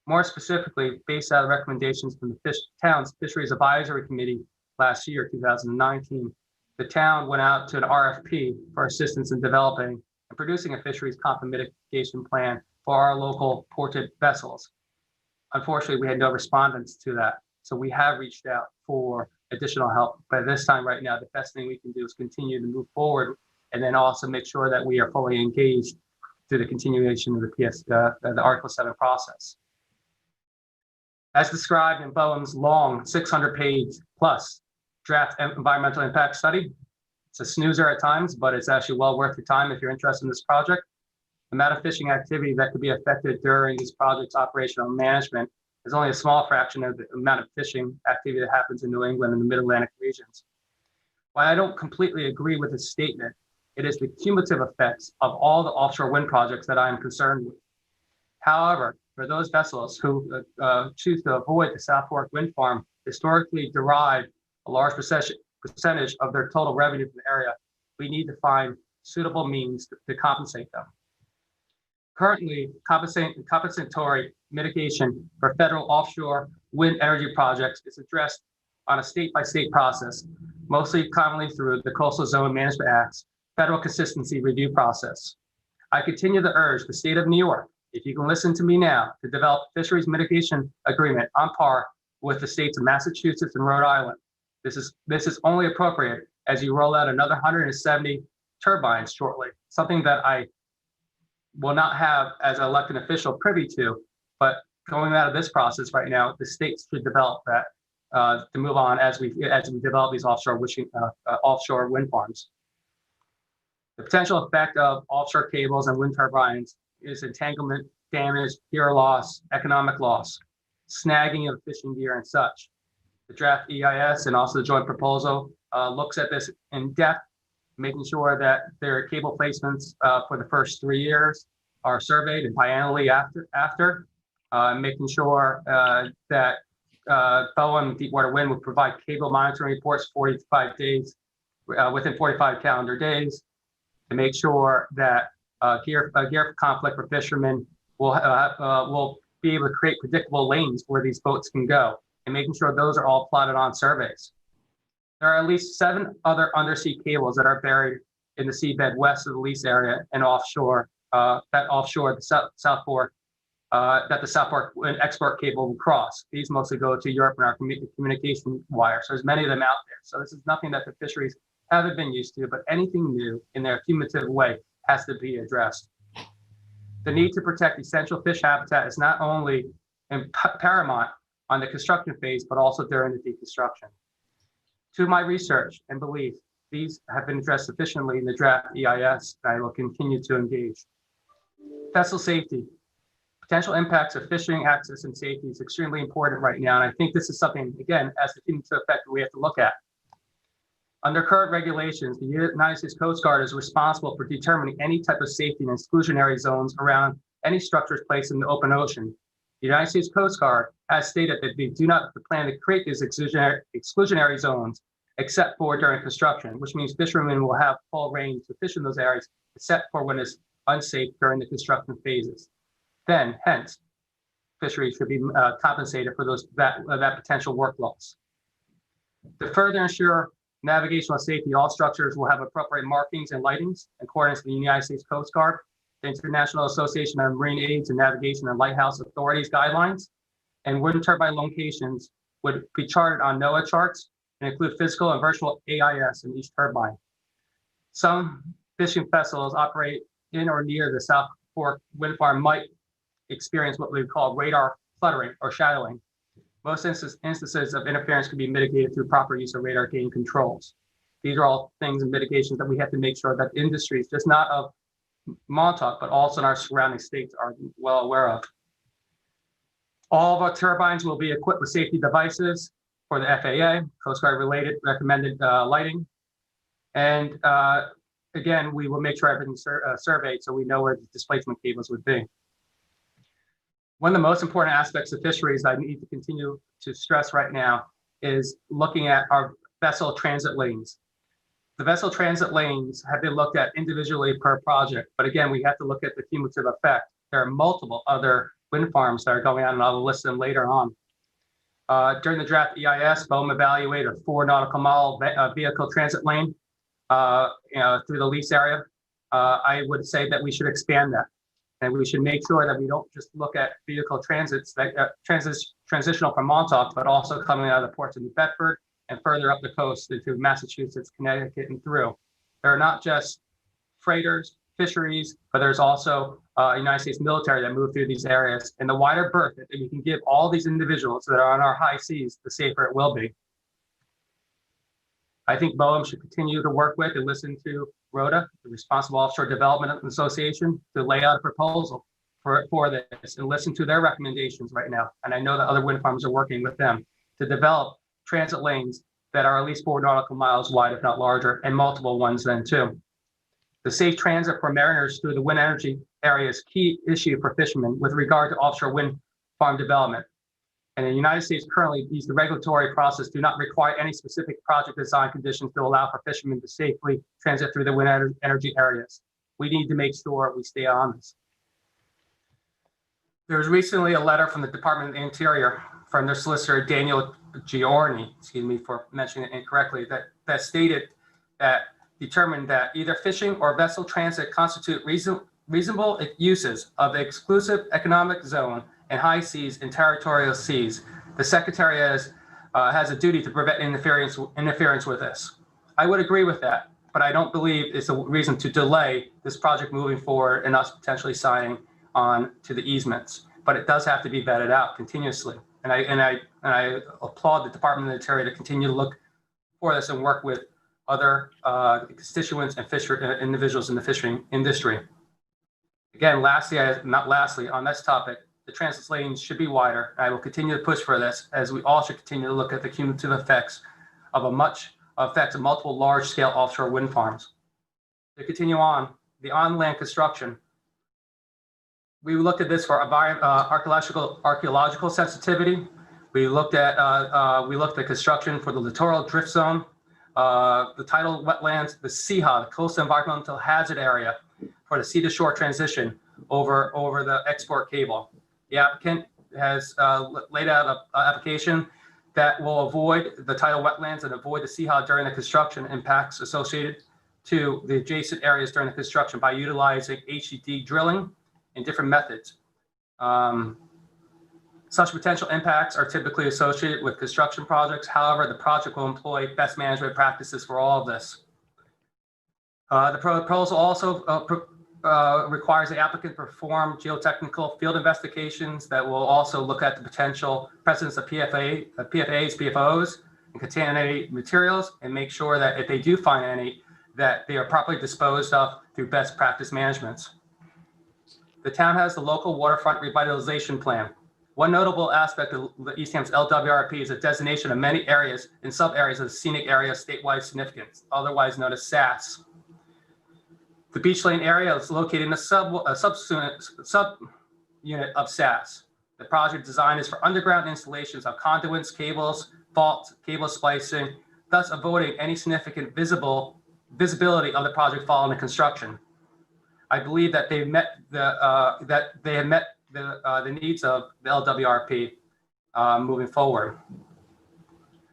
More specifically, based on recommendations from the town's Fisheries Advisory Committee last year, 2019, the town went out to an RFP for assistance in developing and producing a fisheries conflict mitigation plan for our local ported vessels. Unfortunately, we had no respondents to that, so we have reached out for additional help. But this time right now, the best thing we can do is continue to move forward and then also make sure that we are fully engaged through the continuation of the Article 7 process. As described in BOEM's long 600-page plus draft environmental impact study, it's a snoozer at times, but it's actually well worth your time if you're interested in this project. The amount of fishing activity that could be affected during this project's operational management is only a small fraction of the amount of fishing activity that happens in New England and the Mid-Atlantic regions. While I don't completely agree with this statement, it is the cumulative effects of all the offshore wind projects that I am concerned with. However, for those vessels who choose to avoid the Southport wind farm, historically derive a large percentage of their total revenue from the area, we need to find suitable means to compensate them. Currently, compensatory mitigation for federal offshore wind energy projects is addressed on a state-by-state process, mostly commonly through the Coastal Zone Management Act's Federal Consistency Review process. I continue to urge the state of New York, if you can listen to me now, to develop a fisheries mitigation agreement on par with the states of Massachusetts and Rhode Island. This is only appropriate as you roll out another 170 turbines shortly, something that I will not have as an elected official privy to, but going out of this process right now, the states should develop that to move on as we develop these offshore wind farms. The potential effect of offshore cables and wind turbines is entanglement, damage, gear loss, economic loss, snagging of fishing gear and such. The draft EIS and also the joint proposal looks at this in depth, making sure that their cable placements for the first 3 years are surveyed and biannually after making sure that BOEM Deepwater Wind will provide cable monitoring reports 45 days, within 45 calendar days, to make sure that gear conflict for fishermen will be able to create predictable lanes where these boats can go, and making sure those are all plotted on surveys. There are at least 7 other undersea cables that are buried in the seabed west of the lease area and offshore, the southport that the southport export cable will cross. These mostly go to Europe and our communication wires. So there's many of them out there. So this is nothing that the fisheries haven't been used to, but anything new in their cumulative way has to be addressed. The need to protect essential fish habitat is not only paramount on the construction phase, but also during the deconstruction. To my research and belief, these have been addressed sufficiently in the draft EIS, and I will continue to engage. Vessel safety. Potential impacts of fishing access and safety is extremely important right now, and I think this is something, again, as the cumulative effect we have to look at. Under current regulations, the United States Coast Guard is responsible for determining any type of safety and exclusionary zones around any structures placed in the open ocean. The United States Coast Guard has stated that they do not plan to create these exclusionary zones except for during construction, which means fishermen will have full range to fish in those areas except for when it's unsafe during the construction phases. Then, hence, fisheries should be compensated for that potential work loss. To further ensure navigational safety, all structures will have appropriate markings and lightings in accordance with the United States Coast Guard, the International Association of Marine Aids and Navigation and Lighthouse Authorities guidelines, and wind turbine locations would be charted on NOAA charts and include physical and virtual AIS in each turbine. Some fishing vessels operate in or near the Southport wind farm might experience what we call radar cluttering or shadowing. Most instances of interference can be mitigated through proper use of radar gain controls. These are all things and mitigations that we have to make sure that industries, just not of Montauk, but also in our surrounding states, are well aware of. All of our turbines will be equipped with safety devices for the FAA, Coast Guard related recommended lighting. And again, we will make sure everything's surveyed so we know where the displacement cables would be. One of the most important aspects of fisheries I need to continue to stress right now is looking at our vessel transit lanes. The vessel transit lanes have been looked at individually per project, but again, we have to look at the cumulative effect. There are multiple other wind farms that are going on, and I'll list them later on. During the draft EIS, BOEM evaluated a 4 nautical mile vehicle transit lane through the lease area. I would say that we should expand that. And we should make sure that we don't just look at vehicle transits that transitional from Montauk, but also coming out of the ports of New Bedford and further up the coast into Massachusetts, Connecticut, and through. There are not just freighters, fisheries, but there's also United States military that move through these areas. And the wider berth that we can give all these individuals that are on our high seas, the safer it will be. I think BOEM should continue to work with and listen to RODA, the Responsible Offshore Development Association, to lay out a proposal for this and listen to their recommendations right now. And I know that other wind farms are working with them to develop transit lanes that are at least 4 nautical miles wide, if not larger, and multiple ones then too. The safe transit for mariners through the wind energy area is a key issue for fishermen with regard to offshore wind farm development. And in the United States currently, the regulatory process do not require any specific project design conditions to allow for fishermen to safely transit through the wind energy areas. We need to make sure we stay on this. There was recently a letter from the Department of the Interior from their solicitor, Daniel Giorni, excuse me for mentioning it incorrectly, that stated that determined that either fishing or vessel transit constitute reasonable uses of the exclusive economic zone and high seas and territorial seas. The Secretary has a duty to prevent interference with this. I would agree with that, but I don't believe it's a reason to delay this project moving forward and us potentially signing on to the easements. But it does have to be vetted out continuously. And I applaud the Department of the Interior to continue to look for this and work with other constituents and individuals in the fishing industry. Again, lastly, on this topic, the transit lanes should be wider. I will continue to push for this, as we all should continue to look at the cumulative effects of multiple large-scale offshore wind farms. To continue on, the on-land construction. We looked at this for archaeological sensitivity. We looked at construction for the littoral drift zone, the tidal wetlands, the CEHA, the coastal environmental hazard area for the sea-to-shore transition over the export cable. The applicant has laid out an application that will avoid the tidal wetlands and avoid the CEHA during the construction impacts associated to the adjacent areas during the construction by utilizing HDD drilling and different methods. Such potential impacts are typically associated with construction projects. However, the project will employ best management practices for all of this. The proposal also requires the applicant perform geotechnical field investigations that will also look at the potential presence of PFAs, PFOs, and contaminated materials, and make sure that if they do find any, that they are properly disposed of through best practice management. The town has the local waterfront revitalization plan. One notable aspect of the East Hampton's LWRP is a designation of many areas and sub-areas of scenic area of statewide significance, otherwise known as SAS. The Beach Lane area is located in a sub-unit of SAS. The project design is for underground installations of conduits, cables, vaults, cable splicing, thus avoiding any significant visibility of the project following the construction. I believe that they've met the needs of the LWRP moving forward.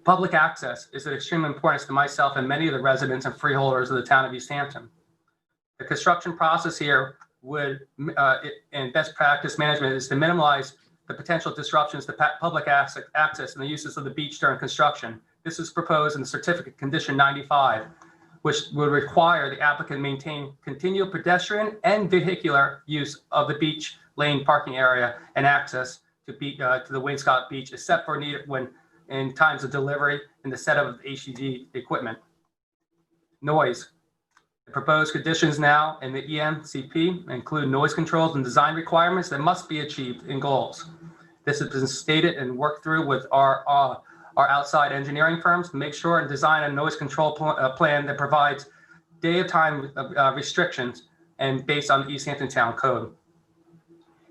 Public access is of extreme importance to myself and many of the residents and freeholders of the town of East Hampton. The construction process here would, in best practice management, is to minimize the potential disruptions to public access and the uses of the beach during construction. This is proposed in the certificate condition 95, which would require the applicant maintain continual pedestrian and vehicular use of the beach lane parking area and access to the Wainscott Beach, except for needed when in times of delivery and the setup of the HDD equipment. Noise. The proposed conditions now in the EMCP include noise controls and design requirements that must be achieved in goals. This has been stated and worked through with our outside engineering firms to make sure and design a noise control plan that provides day of time restrictions and based on the East Hampton Town Code.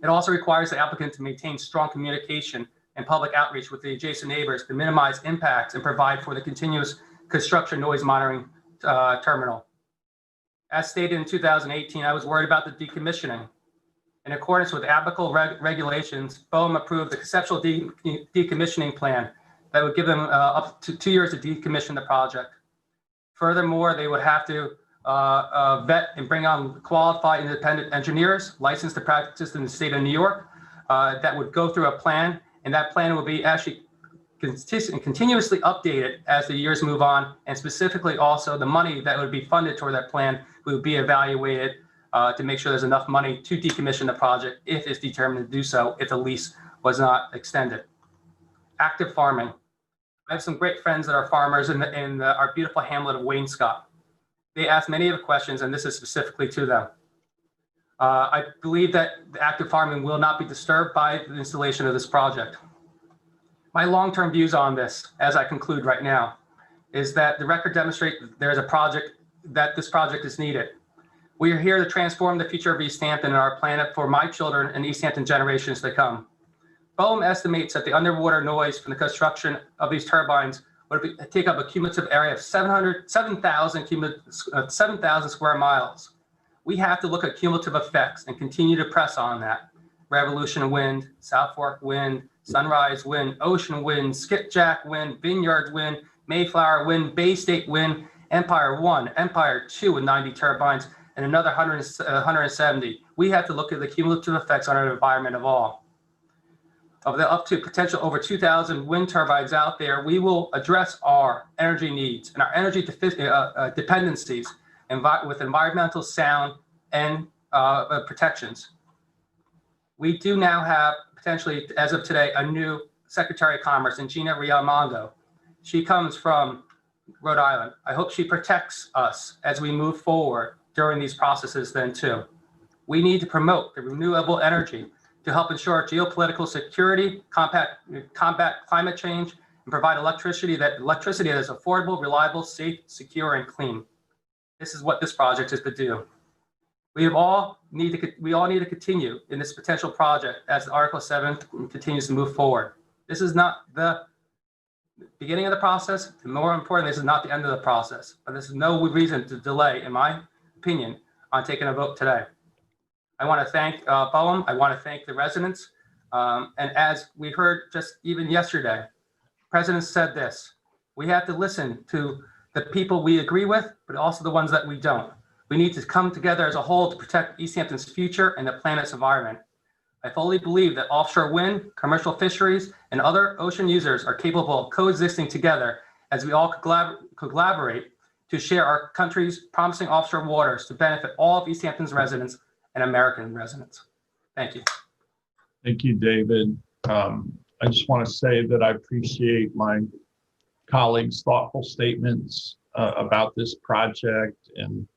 It also requires the applicant to maintain strong communication and public outreach with the adjacent neighbors to minimize impacts and provide for the continuous construction noise monitoring terminal. As stated in 2018, I was worried about the decommissioning. In accordance with applicable regulations, BOEM approved the conceptual decommissioning plan that would give them up to 2 years to decommission the project. Furthermore, they would have to vet and bring on qualified independent engineers licensed to practice in the state of New York that would go through a plan, and that plan will be actually continuously updated as the years move on, and specifically also the money that would be funded toward that plan will be evaluated to make sure there's enough money to decommission the project if it's determined to do so, if the lease was not extended. Active farming. I have some great friends that are farmers in our beautiful hamlet of Wainscott. They asked many of the questions, and this is specifically to them. I believe that the active farming will not be disturbed by the installation of this project. My long-term views on this, as I conclude right now, is that the record demonstrates there's a project, that this project is needed. We are here to transform the future of East Hampton and our planet for my children and East Hampton generations to come. BOEM estimates that the underwater noise from the construction of these turbines would take up a cumulative area of 7,000 square miles. We have to look at cumulative effects and continue to press on that. Revolution wind, Southport wind, Sunrise wind, Ocean wind, Skipjack wind, Vineyard wind, Mayflower wind, Bay State wind, Empire 1, Empire 2 with 90 turbines, and another 170. We have to look at the cumulative effects on our environment of all. Of the up to potential over 2,000 wind turbines out there, we will address our energy needs and our energy dependencies with environmental sound and protections. We do now have potentially, as of today, a new Secretary of Commerce, and Gina Rialmondo. She comes from Rhode Island. I hope she protects us as we move forward during these processes then too. We need to promote the renewable energy to help ensure geopolitical security, combat climate change, and provide electricity that is affordable, reliable, safe, secure, and clean. This is what this project is to do. We all need to continue in this potential project as Article 7 continues to move forward. This is not the beginning of the process, and more importantly, this is not the end of the process. But there's no reason to delay, in my opinion, on taking a vote today. I want to thank BOEM. I want to thank the residents. And as we heard just even yesterday, the President said this: we have to listen to the people we agree with, but also the ones that we don't. We need to come together as a whole to protect East Hampton's future and the planet's environment. I fully believe that offshore wind, commercial fisheries, and other ocean users are capable of coexisting together as we all collaborate to share our country's promising offshore waters to benefit all of East Hampton's residents and American residents. Thank you. Thank you, David. I just want to say that I appreciate my colleagues' thoughtful statements about this project. And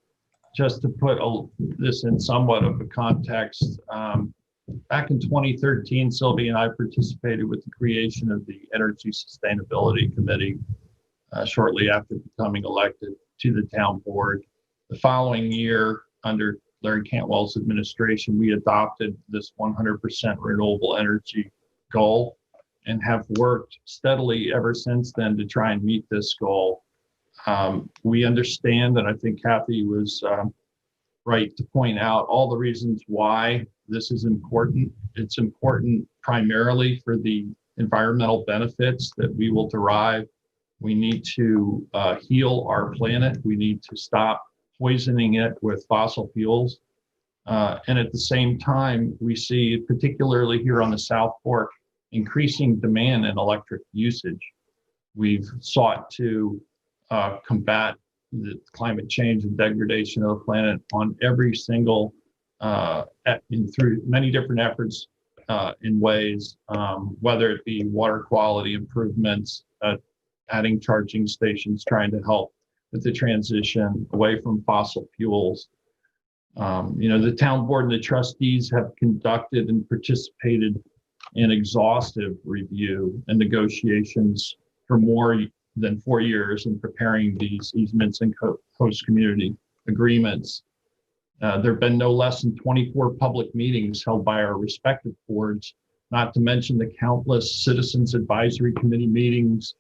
just to put this in somewhat of a context, back in 2013, Sylvia and I participated with the creation of the Energy Sustainability Committee shortly after becoming elected to the town board. The following year, under Larry Cantwell's administration, we adopted this 100% renewable energy goal and have worked steadily ever since then to try and meet this goal. We understand, and I think Kathy was right to point out all the reasons why this is important. It's important primarily for the environmental benefits that we will derive. We need to heal our planet. We need to stop poisoning it with fossil fuels. And at the same time, we see, particularly here on the Southport, increasing demand in electric usage. We've sought to combat the climate change and degradation of the planet on every single, through many different efforts in ways, whether it be water quality improvements, adding charging stations, trying to help with the transition away from fossil fuels. The town board and the trustees have conducted and participated in exhaustive review and negotiations for more than 4 years in preparing these easements and host community agreements. There have been no less than 24 public meetings held by our respective boards, not to mention the countless citizens advisory committee meetings,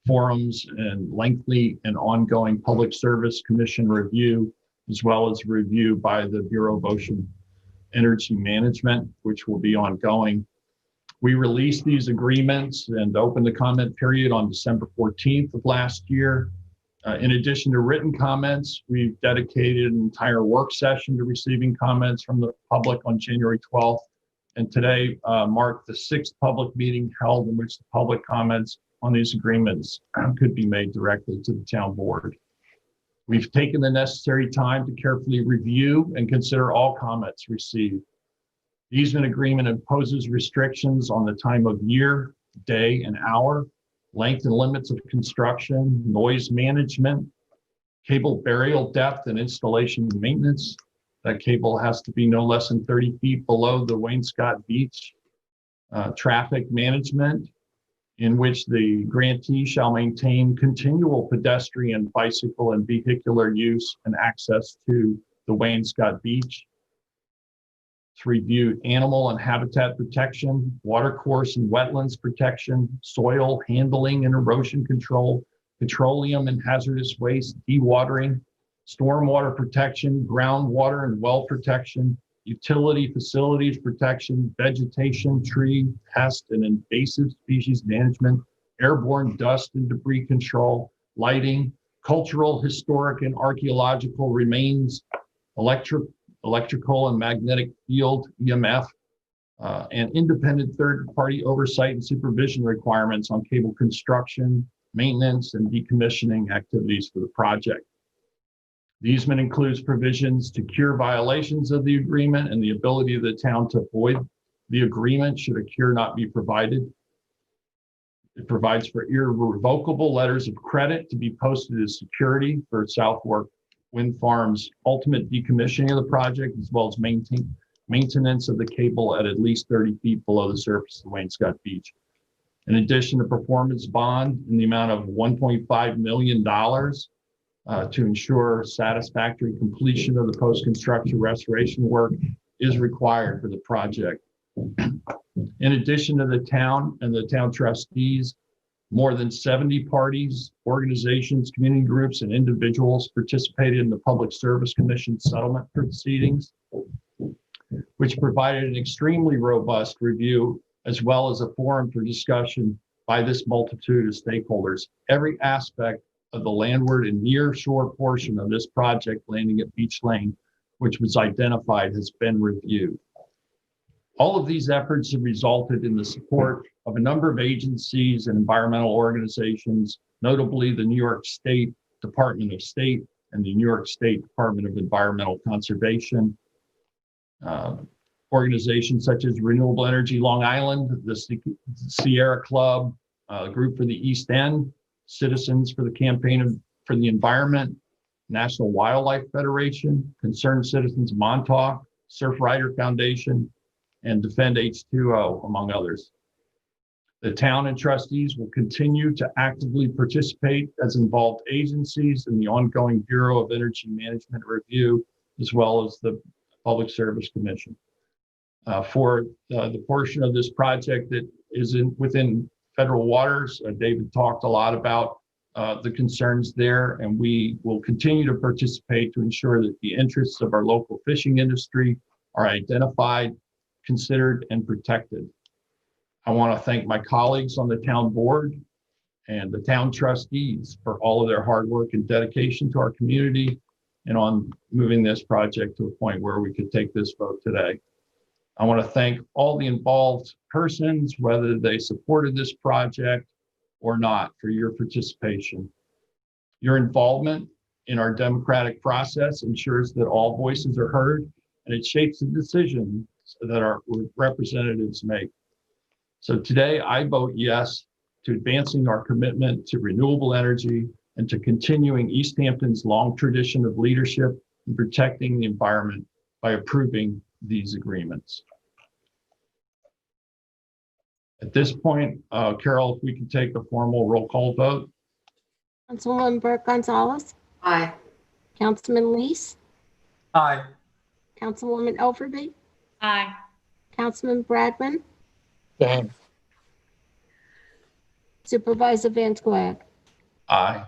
forums, and lengthy and ongoing public service commission review, as well as review by the Bureau of Ocean Energy Management, which will be ongoing. We released these agreements and opened the comment period on December 14th of last year. In addition to written comments, we've dedicated an entire work session to receiving comments from the public on January 12th. And today marked the 6th public meeting held in which the public comments on these agreements could be made directly to the town board. We've taken the necessary time to carefully review and consider all comments received. The easement agreement imposes restrictions on the time of year, day, and hour, length and limits of construction, noise management, cable burial depth and installation maintenance. That cable has to be no less than 30 feet below the wainscot beach. Traffic management, in which the grantee shall maintain continual pedestrian, bicycle, and vehicular use and access to the wainscot beach. To review animal and habitat protection, watercourse and wetlands protection, soil handling and erosion control, petroleum and hazardous waste, dewatering, stormwater protection, groundwater and well protection, utility facilities protection, vegetation, tree, pest, and invasive species management, airborne dust and debris control, lighting, cultural, historic, and archaeological remains, electrical and magnetic field, EMF, and independent third-party oversight and supervision requirements on cable construction, maintenance, and decommissioning activities for the project. The easement includes provisions to cure violations of the agreement and the ability of the town to void the agreement should a cure not be provided. It provides for irrevocable letters of credit to be posted as security for Southport Wind Farm's ultimate decommissioning of the project, as well as maintenance of the cable at least 30 feet below the surface of the Wainscott Beach. In addition, a performance bond in the amount of $1.5 million to ensure satisfactory completion of the post-construction restoration work is required for the project. In addition to the town and the town trustees, more than 70 parties, organizations, community groups, and individuals participated in the Public Service Commission settlement proceedings, which provided an extremely robust review as well as a forum for discussion by this multitude of stakeholders. Every aspect of the landward and near shore portion of this project landing at Beach Lane, which was identified, has been reviewed. All of these efforts have resulted in the support of a number of agencies and environmental organizations, notably the New York State Department of State and the New York State Department of Environmental Conservation. Organizations such as Renewable Energy Long Island, the Sierra Club, Group for the East End, Citizens for the Campaign for the Environment, National Wildlife Federation, Concerned Citizens Montauk, Surf Rider Foundation, and Defend H2O, among others. The town and trustees will continue to actively participate as involved agencies in the ongoing Bureau of Energy Management review, as well as the Public Service Commission. For the portion of this project that is within federal waters, David talked a lot about the concerns there, and we will continue to participate to ensure that the interests of our local fishing industry are identified, considered, and protected. I want to thank my colleagues on the town board and the town trustees for all of their hard work and dedication to our community and on moving this project to a point where we could take this vote today. I want to thank all the involved persons, whether they supported this project or not, for your participation. Your involvement in our democratic process ensures that all voices are heard, and it shapes the decisions that our representatives make. So today I vote yes to advancing our commitment to renewable energy and to continuing East Hampton's long tradition of leadership in protecting the environment by approving these agreements. At this point, Carol, if we can take a formal roll call vote. Councilwoman Burke Gonzalez, Aye. Councilman Lees, Aye. Councilwoman Overby, Aye. Councilman Bradman, Same. Supervisor Van Squag. Aye.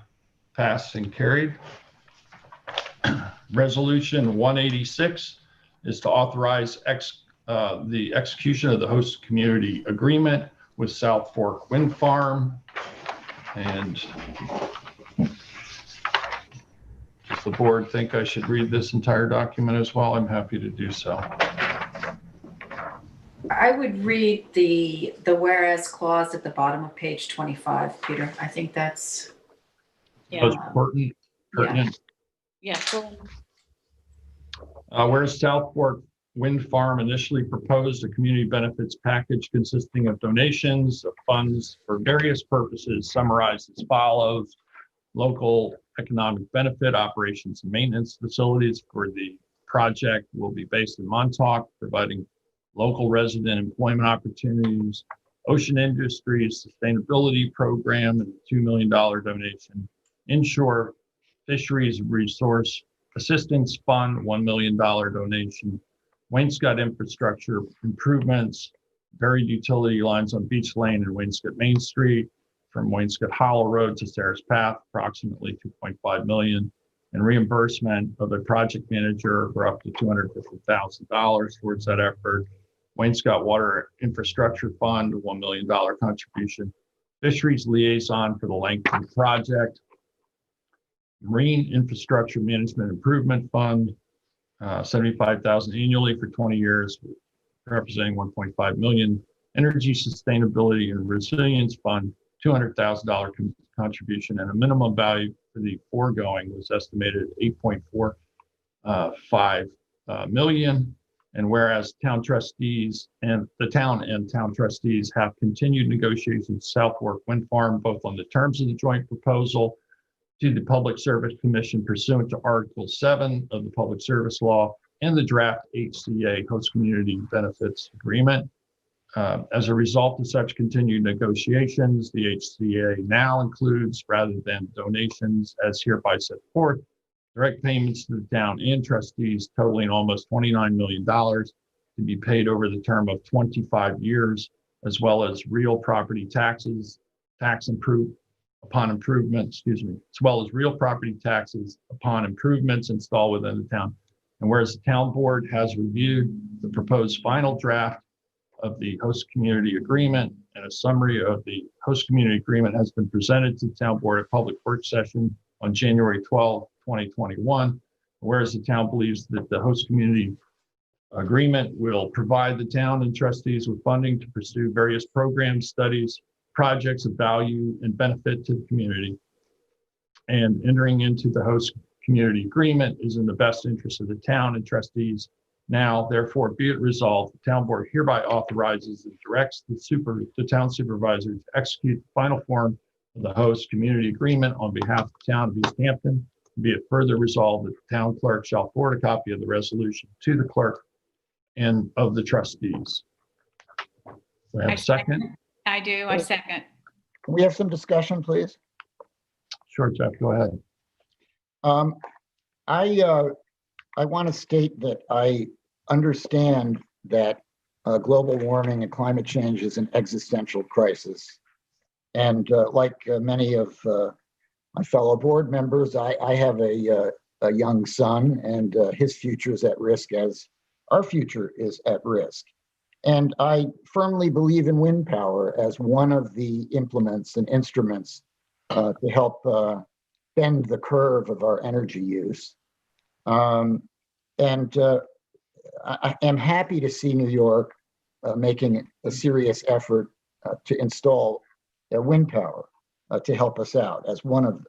Passed and carried. Resolution 186 is to authorize the execution of the host community agreement with South Fork Wind Farm. And does the board think I should read this entire document as well? I'm happy to do so. I would read the whereas clause at the bottom of page 25, Peter. I think that's, Most pertinent. Yeah. Cool. Whereas South Fork Wind Farm initially proposed a community benefits package consisting of donations of funds for various purposes, summarized as follows: local economic benefit, operations and maintenance facilities for the project will be based in Montauk, providing local resident employment opportunities, ocean industries sustainability program, and a $2 million donation. Inshore fisheries resource assistance fund, $1 million donation. Wainscot infrastructure improvements, buried utility lines on Beach Lane and Wainscot Main Street, from Wainscot Hollow Road to Sarah's Path, approximately $2.5 million, and reimbursement of a project manager for up to $250,000 towards that effort. Wainscot Water Infrastructure Fund, $1 million contribution. Fisheries liaison for the length of the project. Marine Infrastructure Management Improvement Fund, $75,000 annually for 20 years, representing $1.5 million. Energy Sustainability and Resilience Fund, $200,000 contribution, and a minimum value for the foregoing was estimated at $8.45 million. And whereas town trustees and the town and town trustees have continued negotiations with South Fork Wind Farm, both on the terms of the joint proposal to the Public Service Commission pursuant to Article 7 of the Public Service Law and the draft HCA Host Community Benefits Agreement. As a result of such continued negotiations, the HCA now includes, rather than donations as hereby set forth, direct payments to the town and trustees totaling almost $29 million to be paid over the term of 25 years, as well as real property taxes, upon improvements installed within the town. And whereas the town board has reviewed the proposed final draft of the host community agreement, and a summary of the host community agreement has been presented to the town board at public work session on January 12, 2021. Whereas the town believes that the host community agreement will provide the town and trustees with funding to pursue various programs, studies, projects of value and benefit to the community. And entering into the host community agreement is in the best interest of the town and trustees. Now, therefore, be it resolved, the town board hereby authorizes and directs the town supervisor to execute the final form of the host community agreement on behalf of the town of East Hampton. Be it further resolved that the town clerk shall forward a copy of the resolution to the clerk and of the trustees. Do I have a second? I do. I second. Can we have some discussion, please? Sure, Jeff, go ahead. I want to state that I understand that global warming and climate change is an existential crisis. And like many of my fellow board members, I have a young son, and his future is at risk as our future is at risk. And I firmly believe in wind power as one of the implements and instruments to help bend the curve of our energy use. I am happy to see New York making a serious effort to install wind power to help us out as one of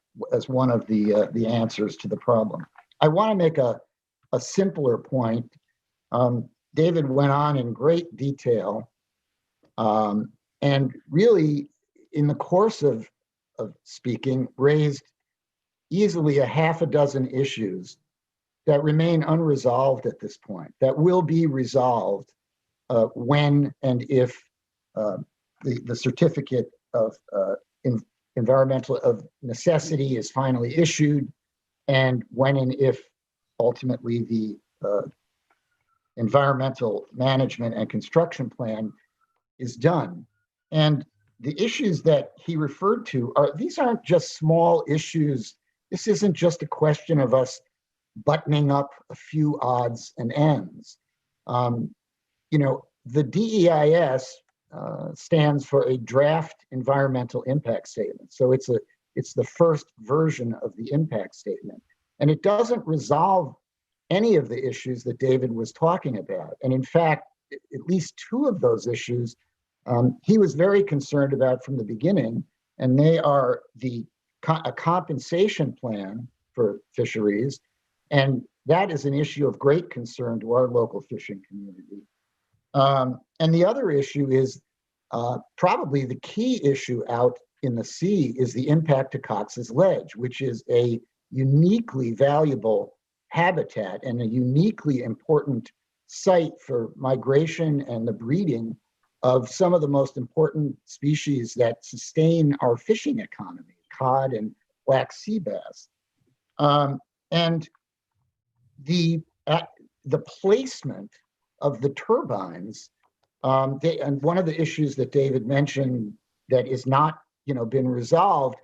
the answers to the problem. I want to make a simpler point. David went on in great detail, and really, in the course of speaking, raised easily a half a dozen issues that remain unresolved at this point, that will be resolved when and if the certificate of environmental of necessity is finally issued, and when and if ultimately the environmental management and construction plan is done. And the issues that he referred to these aren't just small issues. This isn't just a question of us buttoning up a few odds and ends. The DEIS stands for a draft environmental impact statement. So it's the first version of the impact statement. And it doesn't resolve any of the issues that David was talking about. And in fact, at least two of those issues he was very concerned about from the beginning, and they are a compensation plan for fisheries. And that is an issue of great concern to our local fishing community. And the other issue is probably the key issue out in the sea is the impact to Cox's Ledge, which is a uniquely valuable habitat and a uniquely important site for migration and the breeding of some of the most important species that sustain our fishing economy, cod and black sea bass. And the placement of the turbines, and one of the issues that David mentioned that is not been resolved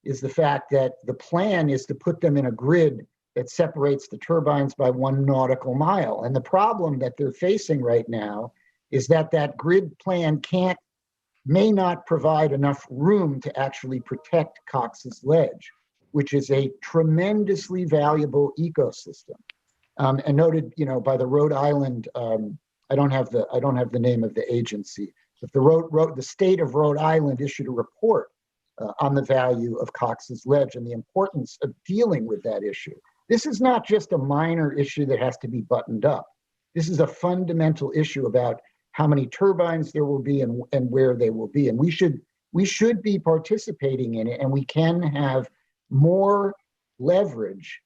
is the fact that the plan is to put them in a grid that separates the turbines by 1 nautical mile. And the problem that they're facing right now is that grid plan may not provide enough room to actually protect Cox's Ledge, which is a tremendously valuable ecosystem. And noted, by the Rhode Island, I don't have the name of the agency, but the state of Rhode Island issued a report on the value of Cox's Ledge and the importance of dealing with that issue. This is not just a minor issue that has to be buttoned up. This is a fundamental issue about how many turbines there will be and where they will be. And we should be participating in it, and we can have more leverage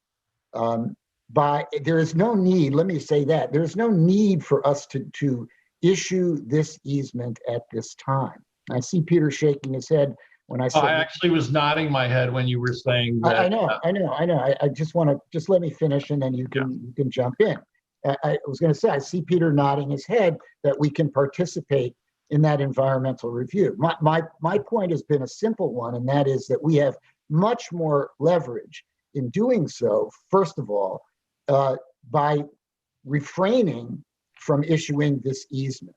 there is no need, let me say that, there's no need for us to issue this easement at this time. I see Peter shaking his head when I said— I actually was nodding my head when you were saying that. I know. I just want to let me finish, and then you can jump in. I was going to say, I see Peter nodding his head that we can participate in that environmental review. My point has been a simple one, and that is that we have much more leverage in doing so, first of all, by refraining from issuing this easement.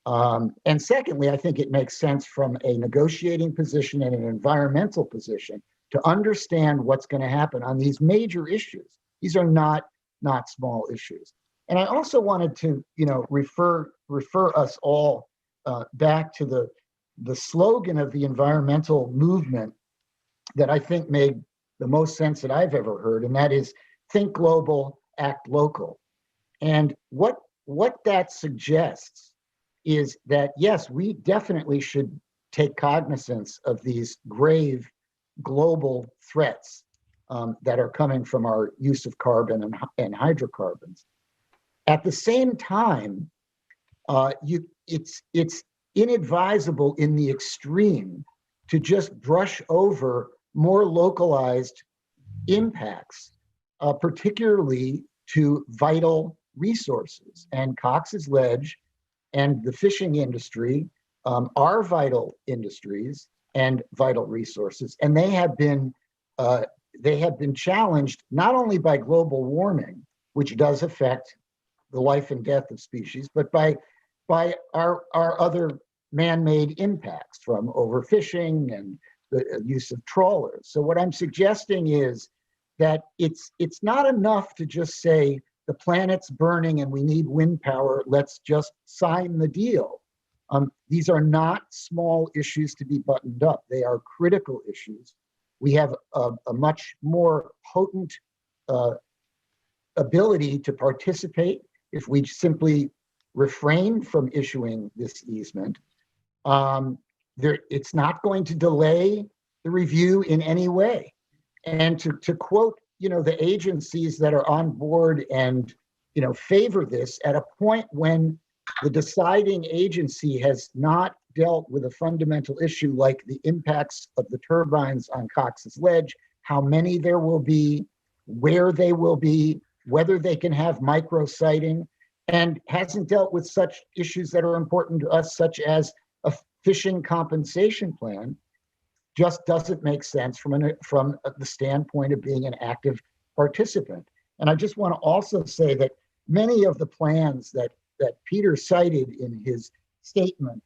And secondly, I think it makes sense from a negotiating position and an environmental position to understand what's going to happen on these major issues. These are not small issues. And I also wanted to, refer us all back to the slogan of the environmental movement that I think made the most sense that I've ever heard, and that is think global, act local. And what that suggests is that, yes, we definitely should take cognizance of these grave global threats that are coming from our use of carbon and hydrocarbons. At the same time, it's inadvisable in the extreme to just brush over more localized impacts, particularly to vital resources. And Cox's Ledge and the fishing industry are vital industries and vital resources, and they have been challenged not only by global warming, which does affect the life and death of species, but by our other man-made impacts from overfishing and the use of trawlers. So what I'm suggesting is that it's not enough to just say the planet's burning and we need wind power, let's just sign the deal. These are not small issues to be buttoned up. They are critical issues. We have a much more potent ability to participate if we simply refrain from issuing this easement. It's not going to delay the review in any way. And to quote, the agencies that are on board and, favor this at a point when the deciding agency has not dealt with a fundamental issue like the impacts of the turbines on Cox's Ledge, how many there will be, where they will be, whether they can have micro siting, and hasn't dealt with such issues that are important to us, such as a fishing compensation plan, just doesn't make sense from the standpoint of being an active participant. And I just want to also say that many of the plans that Peter cited in his statement,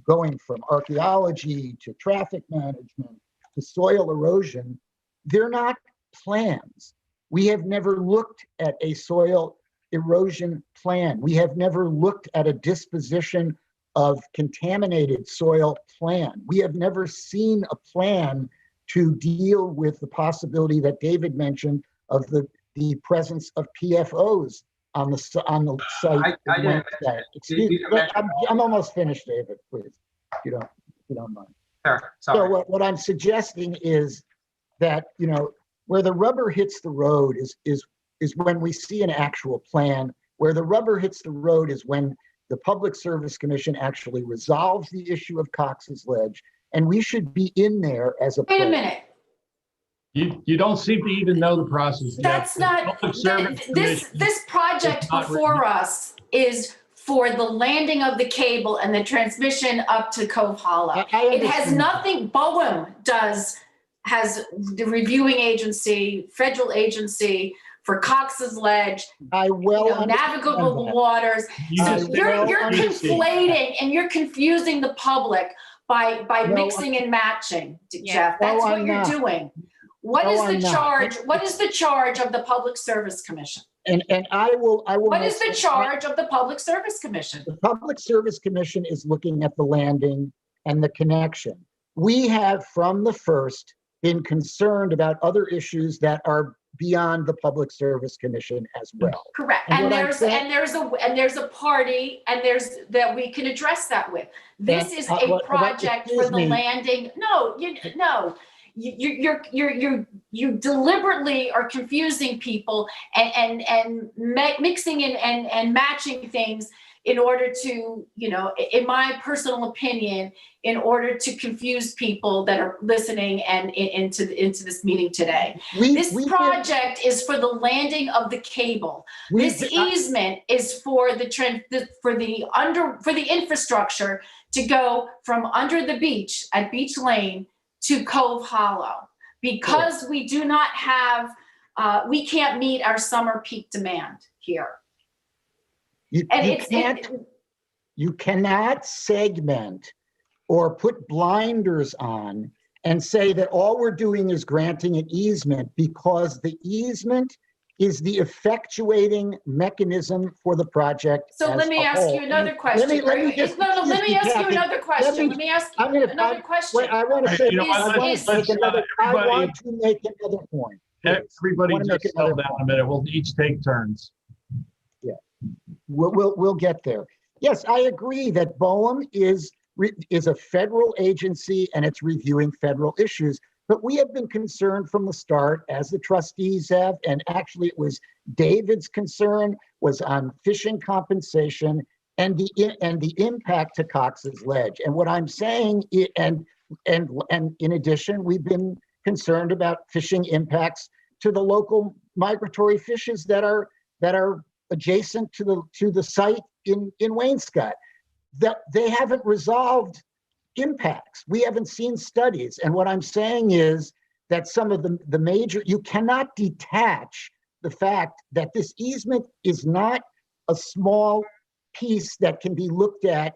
going from archaeology to traffic management to soil erosion, they're not plans. We have never looked at a soil erosion plan. We have never looked at a disposition of contaminated soil plan. We have never seen a plan to deal with the possibility that David mentioned of the presence of PFOs on the site. Excuse me, I'm almost finished, David, please, if you don't mind. Sure, So sorry. what I'm suggesting is that, where the rubber hits the road is when we see an actual plan. Where the rubber hits the road is when the Public Service Commission actually resolves the issue of Cox's Ledge, and we should be in there as a Wait a player. minute. You don't seem to even know the process yet. That's not, Public Service this Commission project is not before us is for the landing of the cable and the transmission up to Cove Hollow. I It has understand. nothing, BOEM has the reviewing agency, federal agency for Cox's Ledge, I understand navigable that. waters. You So just- you're understand. conflating and you're confusing the public by No, mixing and matching, Yeah. Jeff. That's No, what I'm you're not. doing. What No, is I'm the not. charge? What is the charge of the Public Service Commission? And I will. What is the charge of the Public Service Commission? The Public Service Commission is looking at the landing and the connection. We have from the first been concerned about other issues that are beyond the Public Service Commission as well. Correct. And And what I'm there's saying- a party and there's that we can address that with. This And, is well, a project for excuse the me. landing. No, you deliberately are confusing people and mixing and matching things in order to, in my personal opinion, in order to confuse people that are listening and into this meeting today. This project is for the landing of the cable. This easement is for the infrastructure to go from under the beach at Beach Lane to Cove Hollow, because we do not have, we can't meet our summer peak demand here. You cannot segment or put blinders on and say that all we're doing is granting an easement, because the easement is the effectuating mechanism for the project. So let me ask you another question. Let me just, No, let me ask you Kathy, another question. Let me ask you another question. Wait, I want to say, You know what, I want to make another point. Everybody wanna make just settle another down a minute. We'll each take turns. We'll get there. Yes, I agree that BOEM is a federal agency and it's reviewing federal issues. But we have been concerned from the start, as the trustees have, and actually it was David's concern was on fishing compensation and the impact to Cox's Ledge. And what I'm saying, and in addition, we've been concerned about fishing impacts to the local migratory fishes that are adjacent to the site in Wainscott. That they haven't resolved impacts. We haven't seen studies. And what I'm saying is that some of the major, you cannot detach the fact that this easement is not a small piece that can be looked at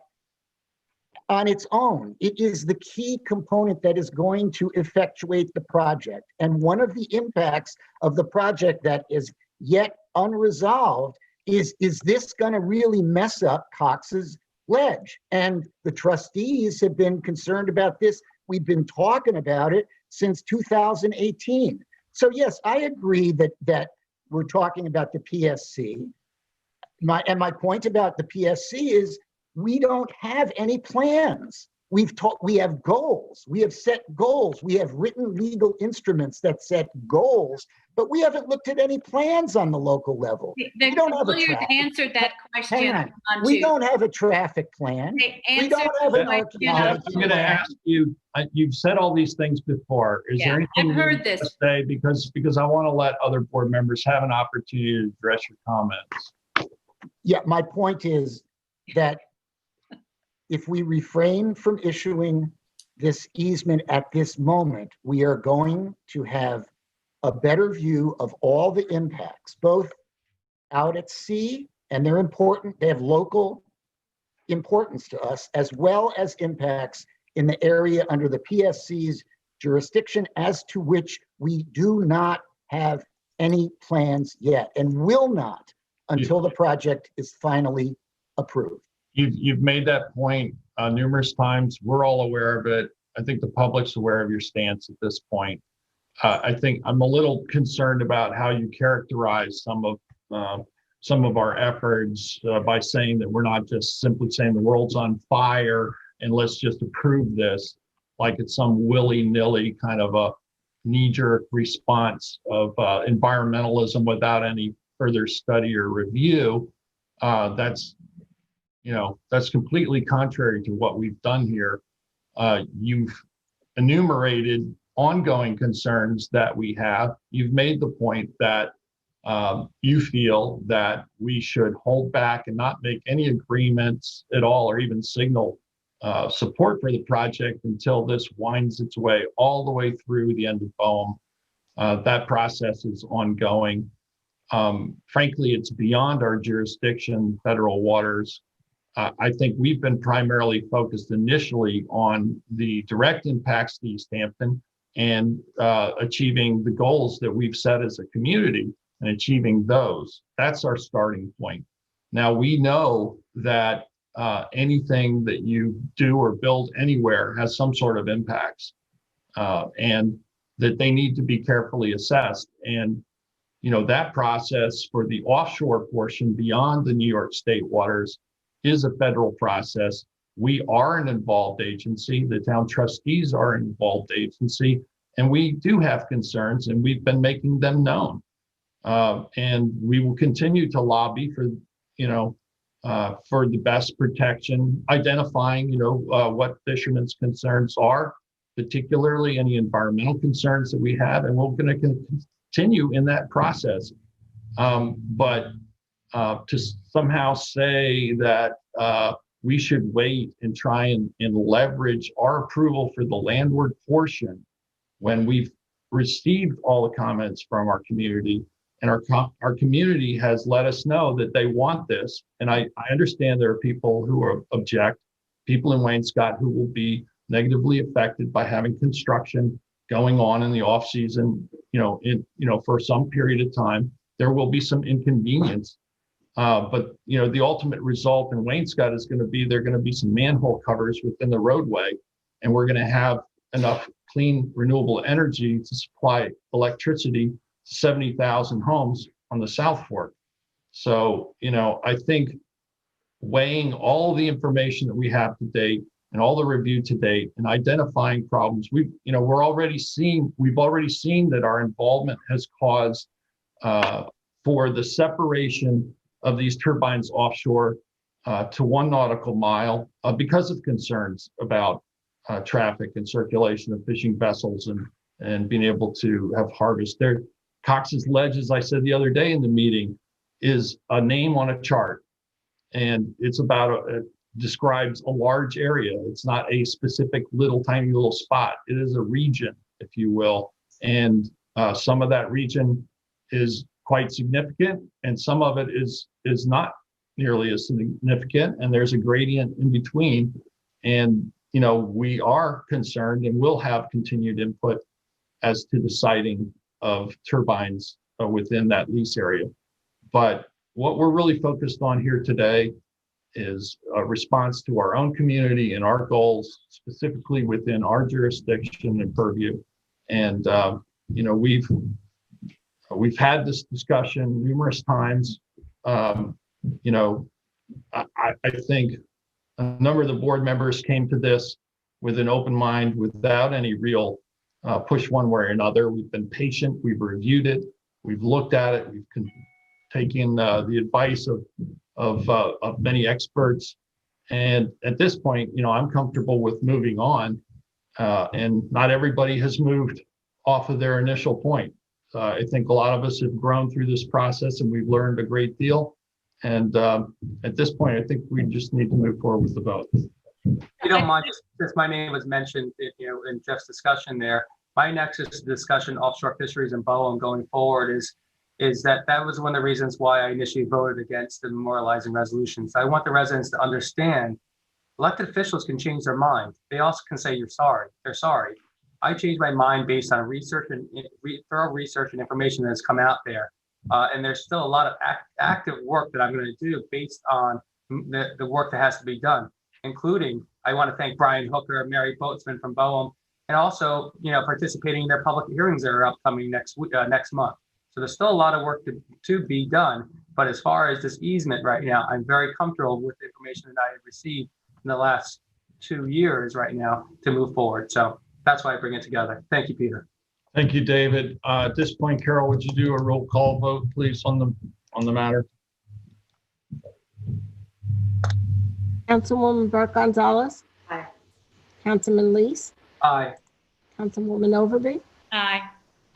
on its own. It is the key component that is going to effectuate the project. And one of the impacts of the project that is yet unresolved is this going to really mess up Cox's Ledge? And the trustees have been concerned about this. We've been talking about it since 2018. So yes, I agree that we're talking about the PSC. My point about the PSC is we don't have any plans. We have goals. We have set goals. We have written legal instruments that set goals, but we haven't looked at any plans on the local level. The We don't have a lawyers traffic. answered that question. Hang on. We don't have a traffic plan. They We don't answered have the an question archaeology of- I'm going to ask you, you've said all these things before. Is there Yeah, anything I've heard you this. want to say? Because I want to let other board members have an opportunity to address your comments. Yeah, my point is that if we refrain from issuing this easement at this moment, we are going to have a better view of all the impacts, both out at sea, and they're important, they have local importance to us, as well as impacts in the area under the PSC's jurisdiction, as to which we do not have any plans yet, and will not until the project is finally approved. You've made that point numerous times. We're all aware of it. I think the public's aware of your stance at this point. I think I'm a little concerned about how you characterize some of our efforts by saying that we're not just simply saying the world's on fire and let's just approve this like it's some willy-nilly kind of a knee-jerk response of environmentalism without any further study or review. That's completely contrary to what we've done here. You've enumerated ongoing concerns that we have. You've made the point that you feel that we should hold back and not make any agreements at all, or even signal support for the project until this winds its way all the way through the end of BOEM. That process is ongoing. Frankly, it's beyond our jurisdiction, federal waters. I think we've been primarily focused initially on the direct impacts to East Hampton and achieving the goals that we've set as a community and achieving those. That's our starting point. Now, we know that anything that you do or build anywhere has some sort of impacts, and that they need to be carefully assessed. And that process for the offshore portion beyond the New York State waters is a federal process. We are an involved agency. The town trustees are an involved agency, and we do have concerns, and we've been making them known. And we will continue to lobby for the best protection, identifying, what fishermen's concerns are, particularly any environmental concerns that we have, and we're going to continue in that process. But to somehow say that we should wait and try and leverage our approval for the landward portion when we've received all the comments from our community, and our community has let us know that they want this. And I understand there are people who object, people in Wainscott who will be negatively affected by having construction going on in the off season, for some period of time. there will be some inconvenience. But the ultimate result in Wainscott is going to be, there are going to be some manhole covers within the roadway, and we're going to have enough clean renewable energy to supply electricity to 70,000 homes on the South Fork. So, I think weighing all the information that we have to date and all the review to date and identifying problems, we've already seen that our involvement has caused for the separation of these turbines offshore to 1 nautical mile because of concerns about traffic and circulation of fishing vessels and being able to have harvest there. Cox's Ledge, as I said the other day in the meeting, is a name on a chart, and it's describes a large area. It's not a specific tiny little spot. It is a region, if you will, and some of that region is quite significant, and some of it is not nearly as significant, and there's a gradient in between. And we are concerned and will have continued input as to the siting of turbines within that lease area. But what we're really focused on here today is a response to our own community and our goals, specifically within our jurisdiction and purview. And we've had this discussion numerous times. I think a number of the board members came to this with an open mind, without any real push one way or another. We've been patient, we've reviewed it, we've looked at it, we've taken the advice of many experts. And at this point, I'm comfortable with moving on. And not everybody has moved off of their initial point. I think a lot of us have grown through this process and we've learned a great deal. And at this point, I think we just need to move forward with the vote. If you don't mind, since my name was mentioned, in Jeff's discussion there, my nexus discussion offshore fisheries and Bowen going forward is that was one of the reasons why I initially voted against the memorializing resolution. So I want the residents to understand elected officials can change their mind. They also can say they're sorry. I changed my mind based on research and thorough research and information that has come out there. And there's still a lot of active work that I'm going to do based on the work that has to be done, including, I want to thank Brian Hooker, Mary Boatsman from Bowen, and also, participating in their public hearings that are upcoming next month. So there's still a lot of work to be done. But as far as this easement right now, I'm very comfortable with the information that I have received in the last 2 years right now to move forward. So that's why I bring it together. Thank you, Peter. Thank you, David. At this point, Carol, would you do a roll call vote, please, on the matter? Councilwoman Burke Gonzalez. Aye. Councilman Lees. Aye. Councilwoman Overby. Aye.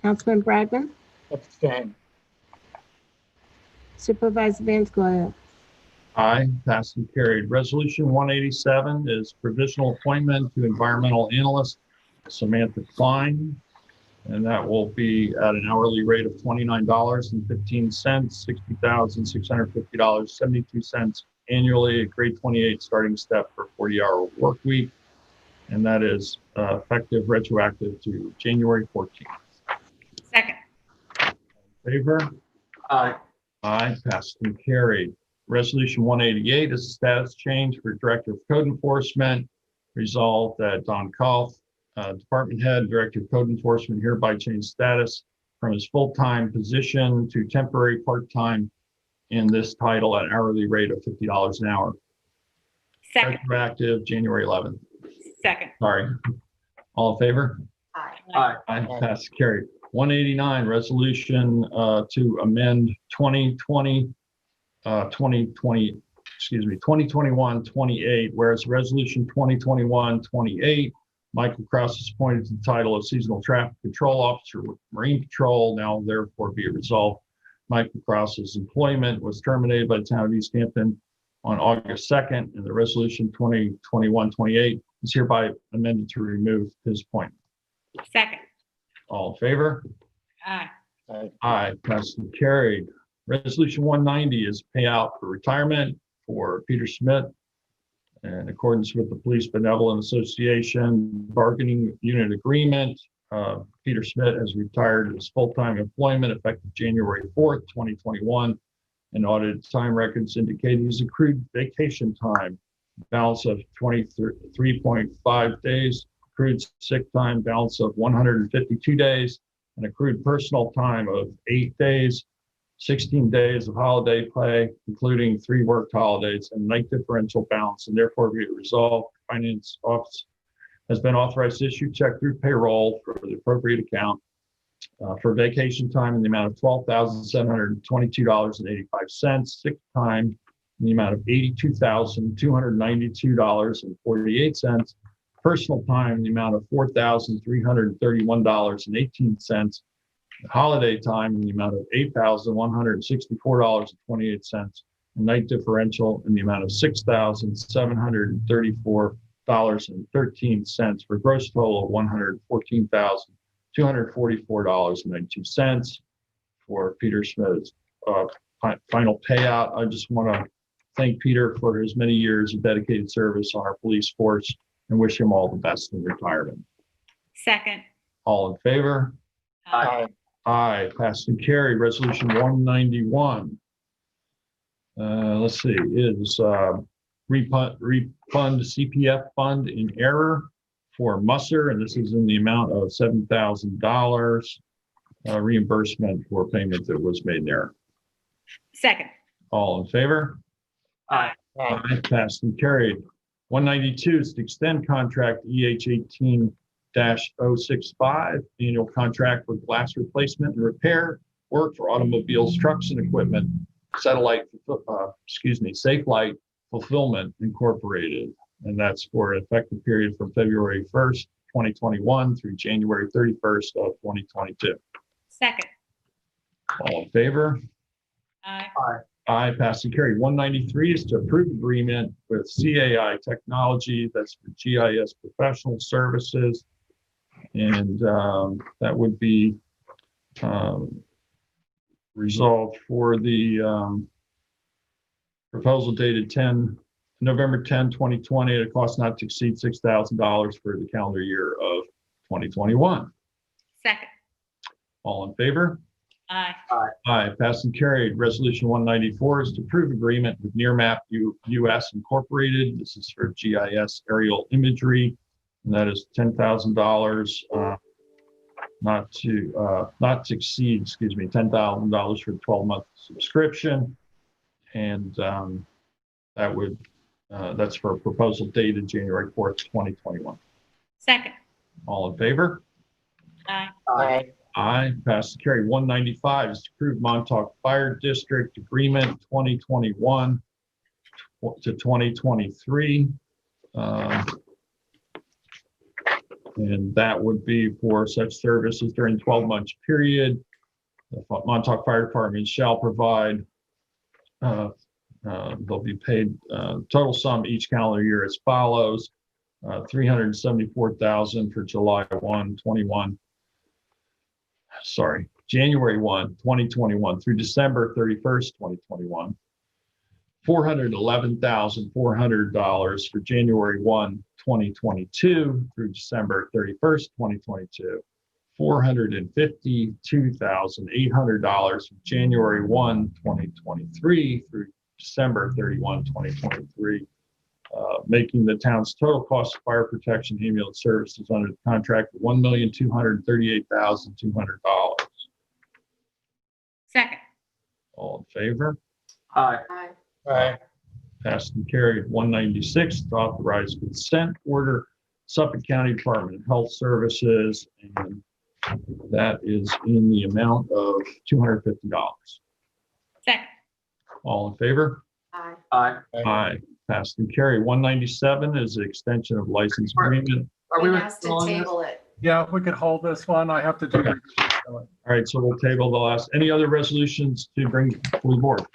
Councilman Bragman. Abstain. Supervisor Vance Goya. Aye, passed and carried. Resolution 187 is provisional appointment to environmental analyst Samantha Klein, and that will be at an hourly rate of $29.15, $60,650.72 annually, at grade 28 starting step for 40-hour work week, and that is effective retroactive to January 14th. Second. Favor? Aye. Aye, passed and carried. Resolution 188 is a status change for Director of Code Enforcement. Resolved that Don Kolf, Department Head, Director of Code Enforcement, hereby change status from his full-time position to temporary part-time in this title at an hourly rate of $50 an hour. Second. Retroactive January 11th. Second. Sorry. All in favor? Aye. Aye. Aye, passed, carried. 189, resolution to amend 2021-28, whereas resolution 2021-28, Michael Kraus is appointed to the title of Seasonal Traffic Control Officer with Marine Patrol. Now therefore be it resolved, Michael Kraus's employment was terminated by the town of East Hampton on August 2nd, and the resolution 2021-28 is hereby amended to remove his appointment. Second. All in favor? Aye. Aye, passed and carried. Resolution 190 is payout for retirement for Peter Smith in accordance with the Police Benevolent Association bargaining unit agreement. Peter Schmidt has retired his full-time employment effective January 4th, 2021. And audited time records indicate he's accrued vacation time, balance of 23.5 days, accrued sick time, balance of 152 days, and accrued personal time of 8 days, 16 days of holiday pay, including 3 worked holidays, and night differential balance, and therefore be it resolved, Finance Office has been authorized to issue check through payroll for the appropriate account for vacation time in the amount of $12,722.85, sick time in the amount of $82,292.48, personal time in the amount of $4,331.18, holiday time in the amount of $8,164.28, and night differential in the amount of $6,734.13 for a gross total of $114,244.92 for Peter Schmidt's final payout. I just want to thank Peter for his many years of dedicated service on our police force and wish him all the best in retirement. Second. All in favor? Aye. Aye, passed and carried. Resolution 191. Let's see, is refund CPF fund in error for Musser, and this is in the amount of $7,000 reimbursement for payment that was made in error. Second. All in favor? Aye. Aye, passed and carried. 192 is to extend contract EH 18-065, annual contract for glass replacement and repair work for automobiles, trucks, and equipment, Safe Light Fulfillment Incorporated. And that's for an effective period from February 1st, 2021 through January 31st of 2022. Second. All in favor? Aye. Aye, passed and carried. 193 is to approve agreement with CAI Technology, that's for GIS professional services. And that would be resolved for the proposal dated November 10, 2020 at a cost not to exceed $6,000 for the calendar year of 2021. Second. All in favor? Aye. Aye, passed and carried. Resolution 194 is to approve agreement with Nearmap US Incorporated. This is for GIS aerial imagery, and that is $10,000, not to exceed, $10,000 for a 12-month subscription, and that's for a proposal dated January 4th, 2021. Second. All in favor? Aye. Aye. Aye, passed and carried. 195 is to approve Montauk Fire District Agreement 2021 to 2023. And that would be for such services during 12-month period. The Montauk Fire Department shall provide, they'll be paid total sum each calendar year as follows. $374,000 for January 1, 2021 through December 31st, 2021. $411,400 for January 1, 2022 through December 31st, 2022. $452,800 from January 1, 2023 through December 31, 2023. Making the town's total cost of fire protection ambulance services under the contract $1,238,200. Second. All in favor? Aye. Aye. Passed and carried. 196 to authorize consent order, Suffolk County Department of Health Services, and that is in the amount of $250. Second. All in favor? Aye. Aye. Aye. Passed and carried. 197 is the extension of license agreement. Are we We asked to withdrawing this? table it. Yeah, if we could hold this one, I have to do. All right, so we'll table the last. Any other resolutions to bring to the board?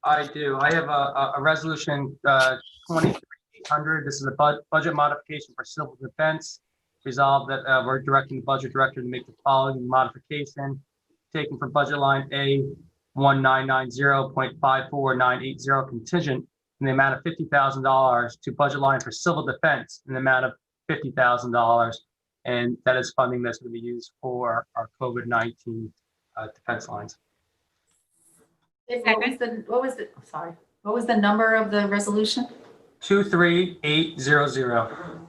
I do. I have a resolution 2300. This is a budget modification for civil defense. Resolved that we're directing the budget director to make the following modification, taken from budget line A 1990.54980 contingent in the amount of $50,000 to budget line for civil defense in the amount of $50,000, And that is funding that's going to be used for our COVID-19 defense lines. What was the number of the resolution? 23800.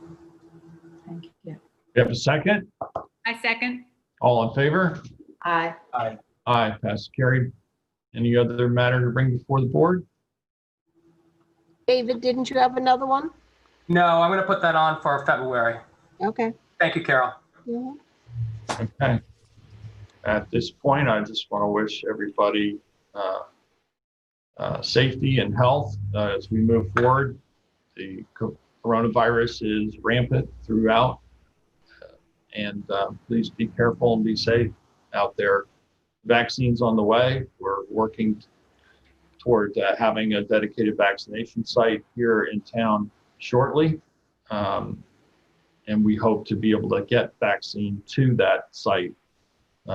Thank you. You have a second? I second. All in favor? Aye. Aye. Aye, pass carried. Any other matter to bring before the board? David, didn't you have another one? No, I'm going to put that on for February. Okay. Thank you, Carol. Yeah. Okay. At this point, I just want to wish everybody safety and health as we move forward. The coronavirus is rampant throughout, and please be careful and be safe out there. Vaccines on the way. We're working toward having a dedicated vaccination site here in town shortly. And we hope to be able to get vaccine to that site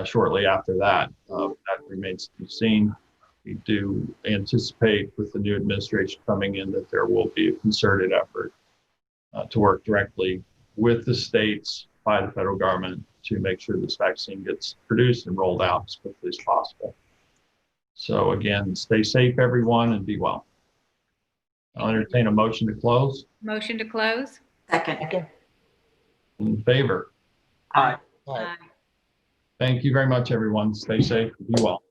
shortly after that. That remains to be seen. We do anticipate with the new administration coming in that there will be a concerted effort to work directly with the states by the federal government to make sure this vaccine gets produced and rolled out as quickly as possible. So again, stay safe, everyone, and be well. I'll entertain a motion to close. Motion to close? Second. In favor? Aye. Aye. Aye. Thank you very much, everyone. Stay safe and be well.